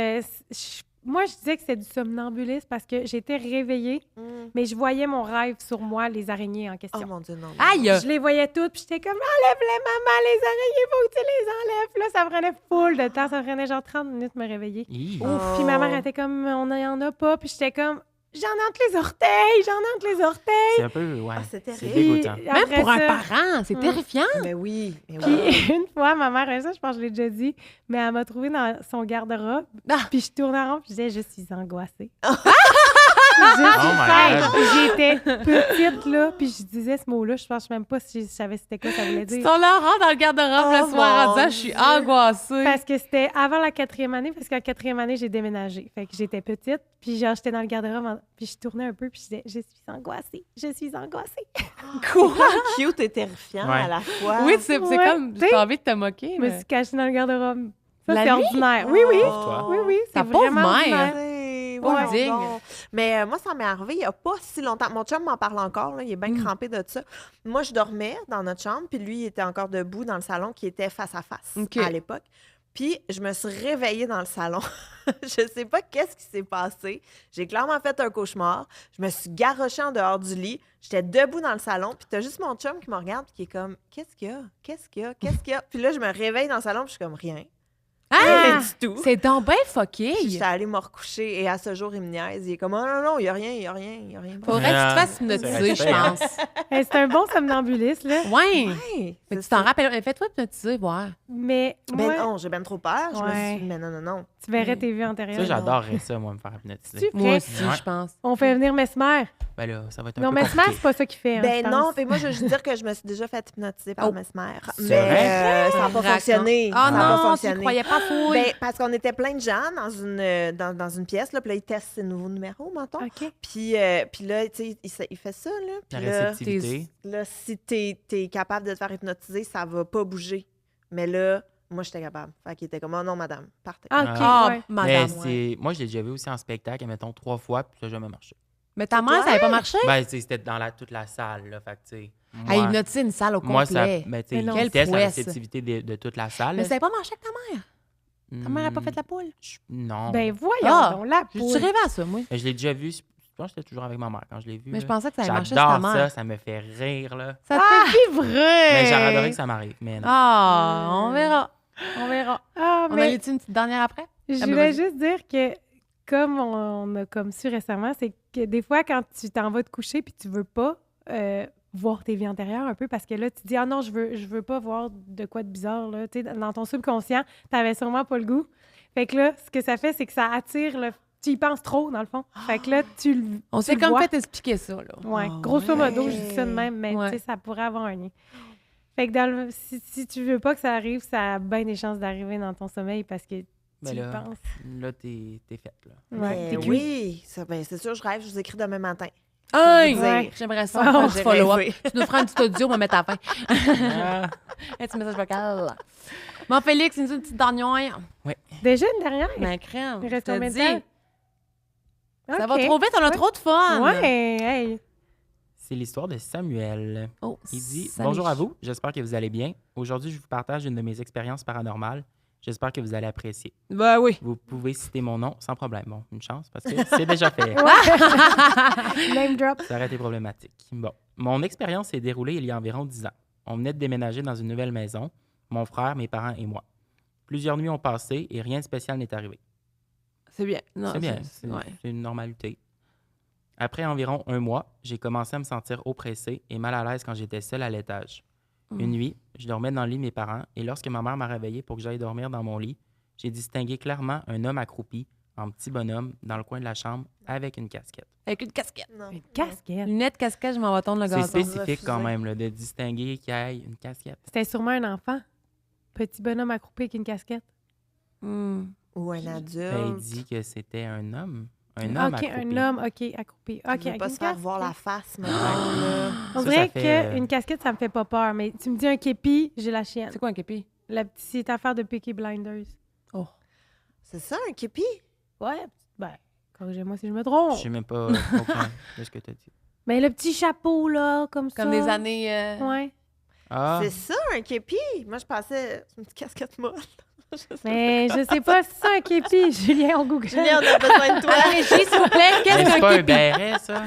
moi, je disais que c'était du somnambulisme parce que j'étais réveillée, Mm. mais je voyais mon rêve sur moi, les araignées en Oh question. mon Dieu, non. non. Aïe! Je les voyais toutes, puis j'étais comme « Enlève-les, maman, les araignées, faut que tu les enlèves! » Puis là, ça prenait full de temps. Ça prenait genre 30 minutes de me réveiller. Hi. Oh. Puis ma mère était comme « On n'en a pas. » Puis j'étais comme « J'en entre les orteils! J'en entre les orteils! C'est un peu, ouais, Ah, c'est c'est terrible. Puis dégoûtant. Même après pour un ça- parent, c'est terrifiant. Mais oui, mais Puis oui. une fois, ma mère, ça, je pense que je l'ai déjà dit, mais elle m'a trouvée dans son garde-robe. Ah. Puis je tournais en rond, puis je disais, je suis angoissée. Oh my God. J'étais petite, là, puis je disais ce mot-là. Je pense même pas si je savais c'était quoi ça voulait Tu dire. t'en rentre dans le garde-robe Oh le soir en mon disant « Je suis Dieu. angoissée. Parce que c'était avant la 4e année, parce qu'en 4e année, j'ai déménagé. Fait que j'étais petite, puis genre, j'étais dans le garde-robe, puis je tournais un peu, puis je disais, je suis angoissée, je suis angoissée. » Quoi? Cute et terrifiant Ouais. à la fois. Oui, c'est Ouais, comme... t'sais, J'ai envie de te moquer. Je me mais- suis cachée dans le garde-robe. Ça, La c'est nuit? ordinaire. Oui, oui. Oh. toi. Oui, oui, c'est Ta pauvre vraiment mère. ordinaire. Ouais, Pas voyons digne. donc. Mais moi, ça m'est arrivé il n'y a pas si longtemps. Mon chum m'en parle encore, là, il est bien crampé de ça. Moi, je dormais dans notre chambre, puis lui, il était encore debout dans le salon qui était face à face OK. à l'époque. Puis, je me suis réveillée dans le salon. Je sais pas qu'est-ce qui s'est passé. J'ai clairement fait un cauchemar. Je me suis garochée en dehors du lit. J'étais debout dans le salon. Puis, t'as juste mon chum qui me regarde puis qui est comme « Qu'est-ce qu'il y a? Qu'est-ce qu'il y a? Qu'est-ce qu'il y a? » Puis là, je me réveille dans le salon puis je suis comme « Rien. Rien Ah! du tout. » C'est donc bien Puis fucké. j'étais allée me recoucher et à ce jour, il me niaise. Il est comme « Oh non, non, il n'y a rien, il n'y a rien, il n'y a rien. » Faudrait que tu te Ah, fasses c'est hypnotiser, je respect, hein. pense. C'est un bon somnambuliste, là. Ouais. Hey, Mais c'est tu t'en ça. rappelles. Fais-toi hypnotiser, voir. Mais Ben moi, non, j'ai bien trop peur. Je me suis Ouais. dit, mais non, non, non. tu verrais tes vues antérieures. Ça, j'adorerais ça, moi, me faire hypnotiser. Tu Moi ferais- aussi, Ouais. je pense. On fait venir Mesmer. Ben là, ça va être un Non, peu Mesmer, compliqué. c'est pas ça qu'il fait. hein, Ben je non, pense. puis moi, je veux juste dire que je me suis déjà fait hypnotiser par Oh. Mesmer. C'est Mais vrai? ça n'a pas fonctionné. Ah Ça n'a pas non, tu fonctionné. croyais pas fouille. Ben, parce qu'on était plein de gens dans une pièce, là, puis là, il teste ses nouveaux numéros, mettons. OK. Puis là, tu sais, il fait ça, là. La Puis là, réceptivité. là, si t'es capable de te faire hypnotiser, ça va pas bouger. Mais là, moi, j'étais capable. Fait qu'il était comme, oh non, madame, partez. Ah, OK, Ah, ouais. Mais madame. c'est... Moi, je l'ai déjà vu aussi en spectacle, mettons 3 fois, puis ça n'a jamais marché. Mais ta C'est mère, toi? ça n'avait pas marché? Ben, tu sais, c'était dans toute la salle, là. Fait que, tu sais. À hypnotiser une salle au Moi, ça. complet. Mais, tu sais, Mais non. il Quelle teste la prouesse. réceptivité de toute la salle. Mais là. ça n'avait pas marché avec ta mère. Ta mère n'a pas fait la poule. Non. Ben voyons Ah, donc, la Je poule. suis rêvé à ça, moi. Mais je l'ai déjà vu pense que j'étais toujours avec ma mère quand je l'ai vu. Mais je là. pensais que ça allait marcher sur ta J'adore mère. ça me fait rire, là. Ça te fait vibrer! Mais j'aurais adoré que ça m'arrive, mais non. Ah, on verra. On verra. Ah, On a mais eu une petite dernière après? je ben, voulais vas-y. juste dire que, comme on a comme su récemment, c'est que des fois, quand tu t'en vas te coucher puis tu veux pas voir tes vies antérieures un peu, parce que là, tu dis « Ah non, je veux pas voir de quoi de bizarre. » là. Tu sais, dans ton subconscient, t'avais sûrement pas le goût. Fait que là, ce que ça fait, c'est que ça attire le... Tu y penses trop, dans le fond. Fait que là, On tu s'est le comme vois. fait expliquer ça, là. Ouais, Ah grosso modo, ouais. je dis ça de même, mais Ouais. tu sais, ça pourrait avoir un lien. Fait que si tu veux pas que ça arrive, ça a bien des chances d'arriver dans ton sommeil parce que Mais tu y là, penses. là, t'es faite, là. Ouais, Mais t'es cuit. oui, ça, ben, c'est sûr, je rêve, je vous écris demain matin. Hey! Ouais. J'aimerais ça Ah, faire un j'ai petit follow-up. rêvé. Tu nous feras un petit audio, on va mettre à la fin. Ah, Un petit message vocal. Bon, Félix, une petite dernière. Déjà une dernière? Ma crème. Il Je reste te combien de dis. temps? Ça Ok. va trop vite, on a trop de fun. Ouais, hey. c'est l'histoire de Samuel. Oh, Il dit salut. Bonjour à vous, j'espère que vous allez bien. Aujourd'hui, je vous partage une de mes expériences paranormales. J'espère que vous allez apprécier. Ben oui. Vous pouvez citer mon nom sans problème. Bon, une chance parce que c'est déjà fait. Name drop. Ça aurait été problématique. Bon, mon expérience s'est déroulée il y a environ 10 ans. On venait de déménager dans une nouvelle maison, mon frère, mes parents et moi. Plusieurs nuits ont passé et rien de spécial n'est arrivé. C'est bien. Non, C'est bien, c'est ouais. c'est une normalité. Après environ 1 mois, j'ai commencé à me sentir oppressé et mal à l'aise quand j'étais seul à l'étage. Une nuit, je dormais dans le lit de mes parents et lorsque ma mère m'a réveillé pour que j'aille dormir dans mon lit, j'ai distingué clairement un homme accroupi en petit bonhomme dans le coin de la chambre avec une casquette. Avec une casquette. Non. Une casquette. Lunettes, casquette, je m'en vais tondre le C'est gazon. spécifique quand Refusé. même là, de distinguer qu'il y ait une casquette. C'était sûrement un enfant. Petit bonhomme accroupi avec une casquette. Hmm. Ou un Ben, il adulte. dit que c'était un homme. Un homme OK, accroupi. un homme, OK, accroupi. OK, Tu veux avec pas une se faire casquette. voir la face maintenant, là. On Ça, dirait ça fait, qu'une casquette, ça me fait pas peur, mais tu me dis un képi, j'ai la chienne. C'est quoi un képi? La petite affaire de Peaky Blinders. Oh. C'est ça, un képi? Ouais, ben, corrigez-moi si je me trompe. Je sais même pas aucun de ce que tu as dit. Mais le petit chapeau, là, comme ça. Comme des années... Ouais. Ah, C'est ça, un képi? Moi, je pensais... C'est une petite casquette molle. Je sais Mais je sais pas si c'est un képi. Julien, on Google. Julien, on a besoin de toi. À la régie, s'il vous plaît, mais qu'est-ce c'est qu'un pas un képi? béret, ça?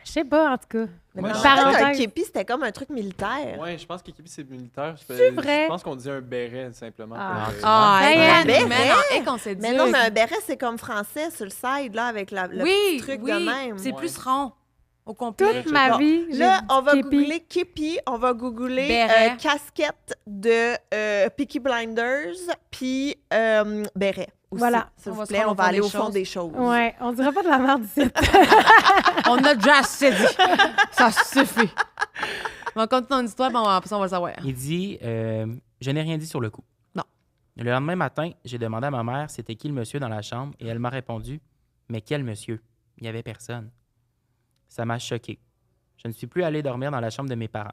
Je sais pas, en tout cas. Moi, Non, je- peut-être Parenthèse. un képi, c'était comme un truc militaire. Ouais, je pense qu'équipe c'est militaire. C'est vrai? Je pense qu'on dit un béret simplement. Ah. pour, Ah, Ça y est. hey, béret. mais non, hey, qu'on s'est dit. Mais non, mais un béret, c'est comme français sur le side, là, avec le oui, petit truc oui, de même. c'est Ouais. plus rond, au complet. Toute ma Bon, vie, j'ai Là, dit on va képi. googler képi, on va googler Béret. casquette de Peaky Blinders, puis béret aussi. Voilà. S'il On vous va se plaît, rendre on au va fond aller des au fond choses. des choses. Ouais, on dirait pas de la merde ici. On a déjà assez dit. Ça suffit. On va continuer une histoire, puis après ça, on va le savoir. Il dit Je n'ai rien dit sur le coup. Non. Le lendemain matin, j'ai demandé à ma mère c'était qui le monsieur dans la chambre et elle m'a répondu Mais quel monsieur? Il n'y avait personne. Ça m'a choqué. Je ne suis plus allé dormir dans la chambre de mes parents.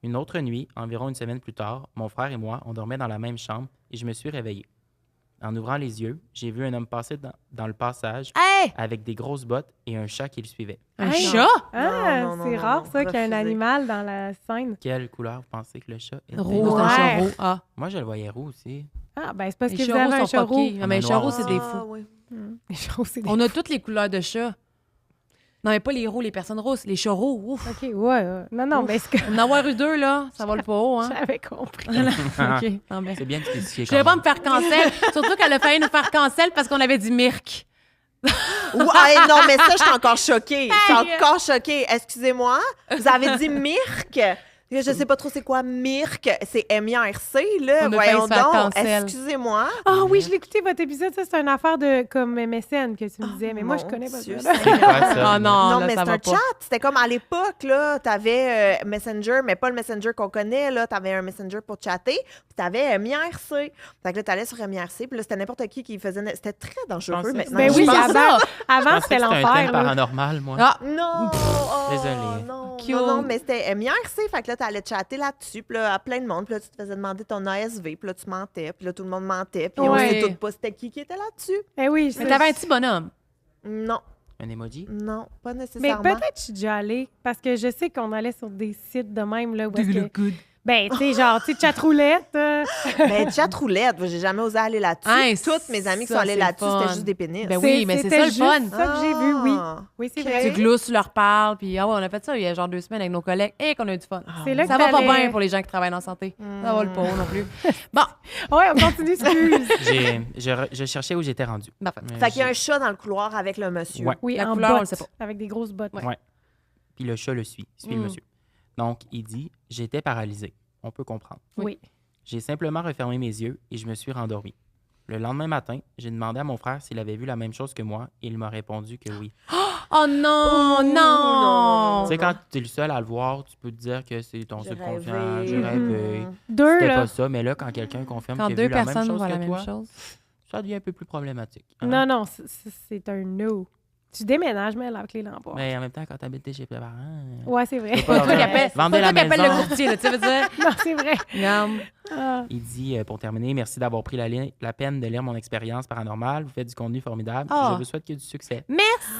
Une autre nuit, environ une semaine plus tard, mon frère et moi, on dormait dans la même chambre et je me suis réveillé. En ouvrant les yeux, j'ai vu un homme passer dans le passage Hey! avec des grosses bottes et un chat qui le suivait. Un Hey, chat? Ah, Non, non, c'est non, rare, non, ça, qu'il y a un refusé. animal dans la scène. Quelle couleur vous pensez que le chat était? Roux, c'est un chat Ouais. roux. Ah, Moi, je le voyais roux aussi. Ah, ben, c'est parce les que vous chats roux avez un sont chat pas roux. qui. Ah, mais les Un chats noir. roux, c'est des Ah, fous. oui. Les chats roux, c'est des On a toutes les couleurs de chats. Non, mais pas les roux, les personnes rousses, les chats roux. Ouf. OK, ouais. Non, non, mais c'est que On en avoir eu deux, là, ça vole pas haut, hein. j'avais compris. OK. Non, mais... C'est bien spécifié. Je voulais quand pas même. me faire cancel. Surtout qu'elle a failli nous faire cancel parce qu'on avait dit Mirk. Ouais, non, mais ça, je suis encore choquée. Je suis encore choquée. Excusez-moi, vous avez dit Mirk? Je sais pas trop c'est quoi Mirk. C'est M-I-R-C, là. On a Voyons failli se faire donc. cancel. Excusez-moi. Ah oui, je l'ai écouté, votre épisode. Ça, c'est une affaire de comme MSN que tu me disais. Mais moi, je Mon connais pas Dieu ça. là. C'est quoi ça? Ah non, Non, là, mais ça c'est va un pas. chat. C'était comme à l'époque, là, t'avais Messenger, mais pas le Messenger qu'on connaît, là. T'avais un Messenger pour chatter, puis t'avais MIRC. Fait que là, t'allais sur MIRC, puis là, c'était n'importe qui faisait... C'était très dangereux pensais que maintenant. Ben Je oui, pense avant, ça. Je avant pensais c'était que c'était un l'enfer. thème là. paranormal, moi. Ah, Non! Oh, Désolée. Non, Cute. non, mais c'était MIRC. Fait que là, t'allais chatter là-dessus, puis là, à plein de monde. Puis là, tu te faisais demander ton ASV, puis là, tu mentais, puis là, tout le monde mentait. Puis on Ouais. sait tout pas c'était qui était là-dessus. Eh oui, mais t'avais un petit bonhomme. Non, Un emoji? non, pas Mais nécessairement. peut-être que je suis déjà allée, parce que je sais qu'on allait sur des sites de même, là, où est-ce que Ben, tu sais, genre, tu sais, chatroulette. Ben, chatroulette, j'ai jamais osé aller là-dessus. Hein, Toutes mes amies qui sont ça, allées c'est là-dessus, fun. c'était juste des pénis. Ben oui, mais c'est c'était ça le juste fun. ça que j'ai vu, oui. Ah. Oui, c'est Ok. vrai. Tu glousses, tu leur parles, puis on a fait ça il y a genre 2 semaines avec nos collègues, et qu'on a eu du fun. C'est là que Ça va pas fallait- bien pour les gens qui travaillent dans la santé. Ça va le pas non plus. Bon, Ouais, on continue, excuse. Je cherchais où j'étais rendu. parfait. Fait qu'il y a un chat dans le couloir avec le monsieur. Ouais. Oui, La en couleur, on le bottes, sait pas. avec des grosses bottes. Ouais. Puis le chat le suit le monsieur. Donc, il dit « J'étais paralysé. » On peut comprendre. Oui. J'ai simplement refermé mes yeux et je me suis rendormi. Le lendemain matin, j'ai demandé à mon frère s'il avait vu la même chose que moi et il m'a répondu que oui. Oh non, Oh, non! non. Tu sais, quand tu es le seul à le voir, tu peux te dire que c'est ton J'ai subconscient, rêvé. j'ai rêvé. Deux, C'était là. pas ça, mais là, quand quelqu'un confirme Quand qu'il a 2 vu la même personnes chose voient la que même toi, chose. ça devient un peu plus problématique. hein. Non, non, c'est un no. Tu déménages, mais la clé l'emporte. Mais en même temps, quand tu habites chez tes parents... Ouais, c'est vrai. pas Toi qui appelle, Vendez toi la qui appelle le maison. courtier, là, tu sais, veux dire? Non, c'est vrai. Regarde. Ah. Il dit, pour terminer, merci d'avoir pris la peine de lire mon expérience paranormale. Vous faites du contenu formidable. Ah. Je vous souhaite que du succès.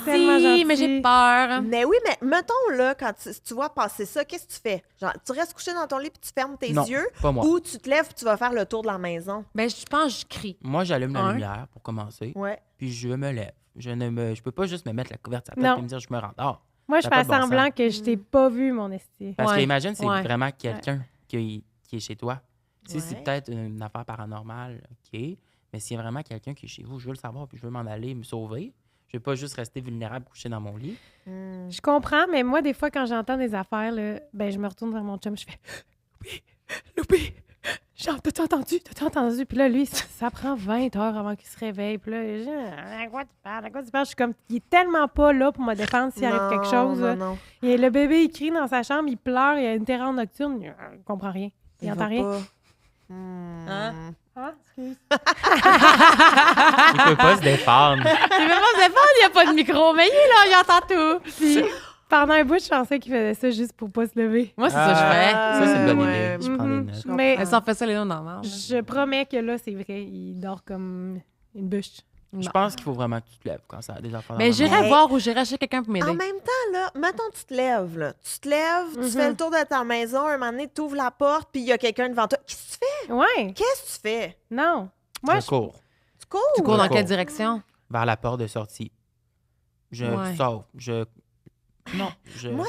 Tellement Merci, gentil. mais j'ai peur. Mais oui, mais mettons, là, quand tu vois passer ça, qu'est-ce que tu fais? Genre, tu restes couché dans ton lit puis tu fermes tes Non, yeux pas moi. ou tu te lèves puis tu vas faire le tour de la maison? Ben, je pense que je crie. Moi, j'allume la Ouais. lumière pour commencer, Ouais. puis je me lève. Je peux pas juste me mettre la couverture à la Non. tête et me dire je me rendors. Moi, je Ça a pas fais de bon semblant sens. que je t'ai pas vu, mon esti. Parce Ouais, que imagine, c'est ouais. vraiment quelqu'un qui est chez toi. Si c'est Ouais. peut-être une affaire paranormale, OK. Mais s'il y a vraiment quelqu'un qui est chez vous, je veux le savoir, puis je veux m'en aller me sauver. Je vais pas juste rester vulnérable couché dans mon lit. Hmm. Je comprends, mais moi, des fois, quand j'entends des affaires, là, ben, je me retourne vers mon chum, je fais oui, Loupé, genre, t'as-tu entendu? T'as-tu entendu? Puis là, lui, ça prend 20 heures avant qu'il se réveille. Puis là, à quoi tu parles? À quoi tu parles? Je suis comme, il est tellement pas là pour me défendre s'il arrive quelque chose. Non, non. Et le bébé, il crie dans sa chambre, il pleure, il a une terreur nocturne, il comprend rien. Il entend va rien. pas. Hmm. Hein? Ah, excuse. Il peut pas se défendre. Il veut pas se défendre, il n'y a pas de micro, mais il est là, il entend tout. Puis, pendant un bout, je pensais qu'il faisait ça juste pour pas se lever. Moi, c'est ça que je fais. Ça, c'est une bonne Ouais. idée. Je prends des Mhm. notes. Mais Elle s'en fait ça les noms dans la marge. je promets que là, c'est vrai, il dort comme une bûche. Je pense qu'il faut vraiment que tu te lèves quand ça a des affaires. Mais dans la main. j'irai Mais- voir ou j'irai chez quelqu'un pour En m'aider. même temps, là, mettons, tu te lèves, là. Tu te lèves, tu Mhm. fais le tour de ta maison, un moment donné, tu ouvres la porte, puis il y a quelqu'un devant toi. Qu'est-ce que tu fais? Ouais, Qu'est-ce que tu fais? non. Moi, Je cours Tu cours? Tu cours dans Je quelle cours. direction? vers la porte de sortie. Je Ouais. sauve. Non. Moi,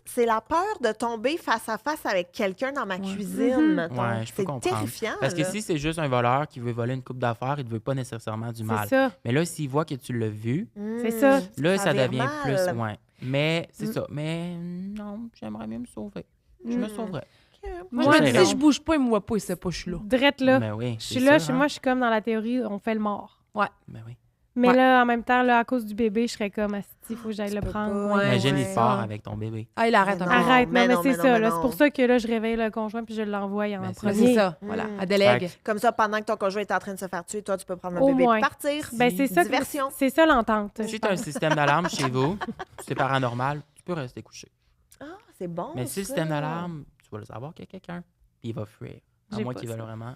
c'est la peur de tomber face à face avec quelqu'un dans ma cuisine, mettons. Ouais, je peux C'est comprendre. terrifiant. Parce que là. si c'est juste un voleur qui veut voler une coupe d'affaires, il ne veut pas nécessairement du c'est mal. ça. Mais là, s'il voit que tu l'as vu, C'est ça. là, ça vire devient mal. plus. Ouais. Mais c'est Mm. ça. Mais non, j'aimerais mieux me sauver. Je me Mm. sauverais. Moi, je me dis, J'essaierai. si je bouge pas, il me voit pas, il sait pas, je suis là. Drette là. Mais oui. Je suis là, moi, je suis comme dans la théorie, on fait le mort. Mais oui. Mais Ouais. là, en même temps, là, à cause du bébé, je serais comme, asti, il faut que j'aille Tu le peux prendre. pas. Ouais, Imagine, il ouais. part avec ton bébé. Ah, il arrête un Non. peu. Arrête, mais non, mais non, c'est mais ça. non, mais là, non. c'est pour ça que là, je réveille le conjoint puis je l'envoie en Mais c'est Mais premier. c'est ça, Mm. voilà. Elle délègue. Fait Comme ça, pendant que ton conjoint est en train de se faire tuer, toi, tu peux prendre le Au bébé moins. et partir. Ben, c'est ça, Diversion. c'est ça l'entente. Si tu as un système d'alarme chez vous, c'est paranormal, tu peux rester couché. Ah, c'est bon. Mais si le ça. système d'alarme, tu vas le savoir qu'il y a quelqu'un, puis il va fuir. À J'ai moins pas qu'il ça. veuille vraiment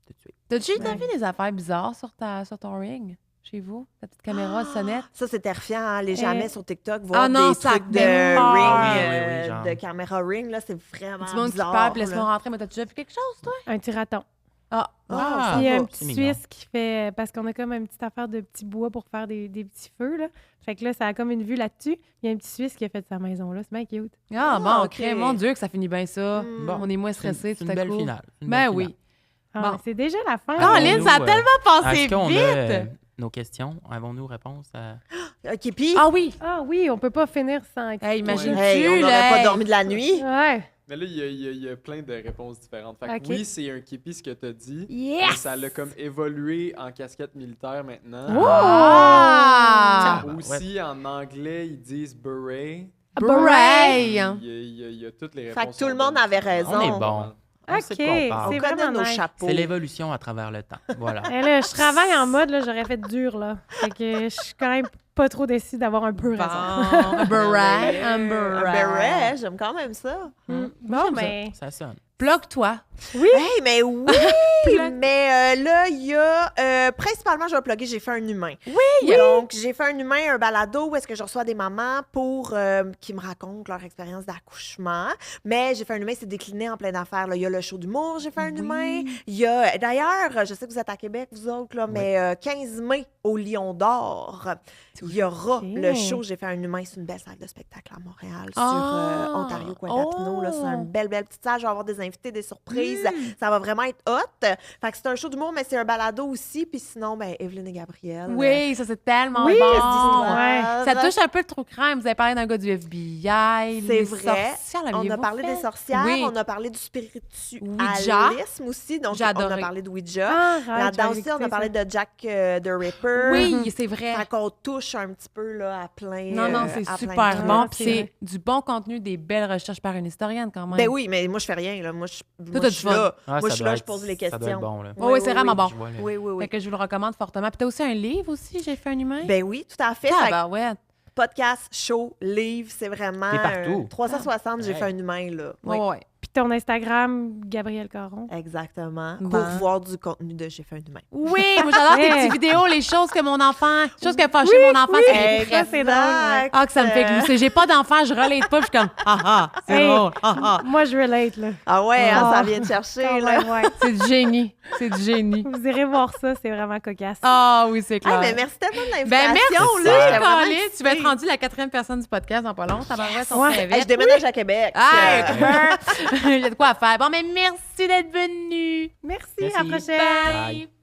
te tuer. T'as-tu déjà Ouais. vu des affaires bizarres sur ton ring, chez vous? Ta petite caméra sonnette? Ça, c'est terrifiant. Hein? Les jamais sur TikTok, voir Ah non, des ça trucs de fait peur. ring, Oui, genre. de caméra ring, là, c'est vraiment Du monde qui bizarre. parle, puis laisse-moi là. rentrer. Mais t'as déjà vu quelque chose, toi? Un tiraton. Ah, Ah, Il y a va, un petit c'est mignon. Suisse qui fait. Parce qu'on a comme une petite affaire de petits bois pour faire des petits feux, là. Fait que là, ça a comme une vue là-dessus. Il y a un petit Suisse qui a fait sa maison, là. C'est bien cute. ah bon, ok. ok. Mon Dieu, que ça finit bien ça. Mm. Bon, on est moins C'est une- stressé c'est tout une à belle coup. finale. Une Ben belle oui. finale. Ah, Bon. c'est déjà la fin. Caroline, ça a Avons-nous, tellement passé Est-ce qu'on a vite! nos questions? Avons-nous réponse à... OK, puis, Ah oui! Ah oui, on peut pas finir sans. Hey, imagine-tu, hey, on n'aurait là, pas hey. dormi de la nuit. Ouais. Mais là, il y a plein de réponses différentes. Fait que Ok. oui, c'est un képi ce que tu as dit. Yes! Mais ça l'a comme évolué en casquette militaire maintenant. Ah! Aussi, en anglais, ils disent beret. Beret! Il y a toutes les réponses. Fait que tout le sont monde bonnes. avait raison. On est bon. On sait de quoi on Ok, parle. On c'est connaît vraiment nos nice. chapeaux. C'est l'évolution à travers le temps. Voilà. Eh là, je travaille en mode, là, j'aurais fait dur, là. Fait que je suis quand même pas trop déçue d'avoir un peu raison. Bon, un beret, un Un beret. beret, j'aime quand même ça. Mm. Bon, J'aime ben. Ça sonne. Plug-toi. Hey, mais oui! mais là, il y a... principalement, je vais plugger, j'ai fait un humain. Oui! Donc, j'ai fait un humain, un balado où est-ce que je reçois des mamans pour qui me racontent leur expérience d'accouchement. Mais j'ai fait un humain, c'est décliné en plein d'affaires. Là. Il y a le show d'humour, j'ai fait un humain. Il y a... D'ailleurs, je sais que vous êtes à Québec, vous autres, là, mais 15 mai, au Lion d'Or, il y aura le show. J'ai fait un humain, c'est une belle salle de spectacle à Montréal, sur Ontario, Coin-Gatineau. Là, c'est une belle petite salle. Je vais avoir des invités, des surprises. Ça va vraiment être hot. Fait que c'est un show d'humour, mais c'est un balado aussi. Puis sinon, ben, Evelyne et Gabrielle. Oui, ça, c'est tellement Oui, bon. ouais. Ça touche un peu le trou crème. Vous avez parlé d'un gars du FBI. C'est les vrai. sorcières, On a l'aviez-vous parlé fait? des sorcières, Oui. on a parlé du Ouija. spiritualisme aussi. Donc, J'ai on adoré. a parlé de Ouija. Ah, Là-dedans aussi, on a parlé de Jack the Ripper. Oui, c'est vrai. Fait qu'on touche un petit peu là, à plein Non, c'est à plein super de bon. trucs. Puis c'est du bon contenu, des belles recherches par une historienne quand même. Ben oui, mais moi, je fais rien. Là. Moi, je t'as suis du fun. là. Ah, Moi, ça je suis doit là, je être- pose les Ça doit être questions. bon, là. Oui, c'est vraiment bon. Je vois, là. Oui, oui, Fait oui. que je vous le recommande fortement. Puis t'as aussi un livre aussi, J'ai fait un humain. Ben oui, tout à fait. Ah, Fait que ben ouais. podcast, show, livre, c'est vraiment... T'es partout. 360, j'ai Hey. fait un humain, là. Ouais, ouais. Puis ton Instagram, Gabrielle Caron. Exactement. Bon. Pour voir du contenu de J'ai fait un humain. Oui, moi j'adore tes Ouais. petites vidéos, les choses que mon enfant, choses qui ont fâché mon enfant, c'est les ça, c'est drôle, ouais. Ah, que ça me fait glousser. J'ai pas d'enfant, je relate pas, puis je suis comme, c'est Hey. drôle. Moi, je relate, là. Ah ouais, hein, Ah. ça vient de chercher, Quand là. même, ouais. C'est du génie. C'est du génie. Vous irez voir ça, c'est vraiment cocasse. Ah oui, c'est Hey, clair. mais merci tellement de Ben l'invitation, merci, là. J'étais vraiment Colin. Tu vas être excitée. rendue la 4e personne du podcast dans pas long. Ça va être Ouais. Hey, je déménage à Québec. Ah, il y a de quoi à faire. Bon, mais merci d'être venu. Merci, Merci. à la prochaine. Bye. Bye.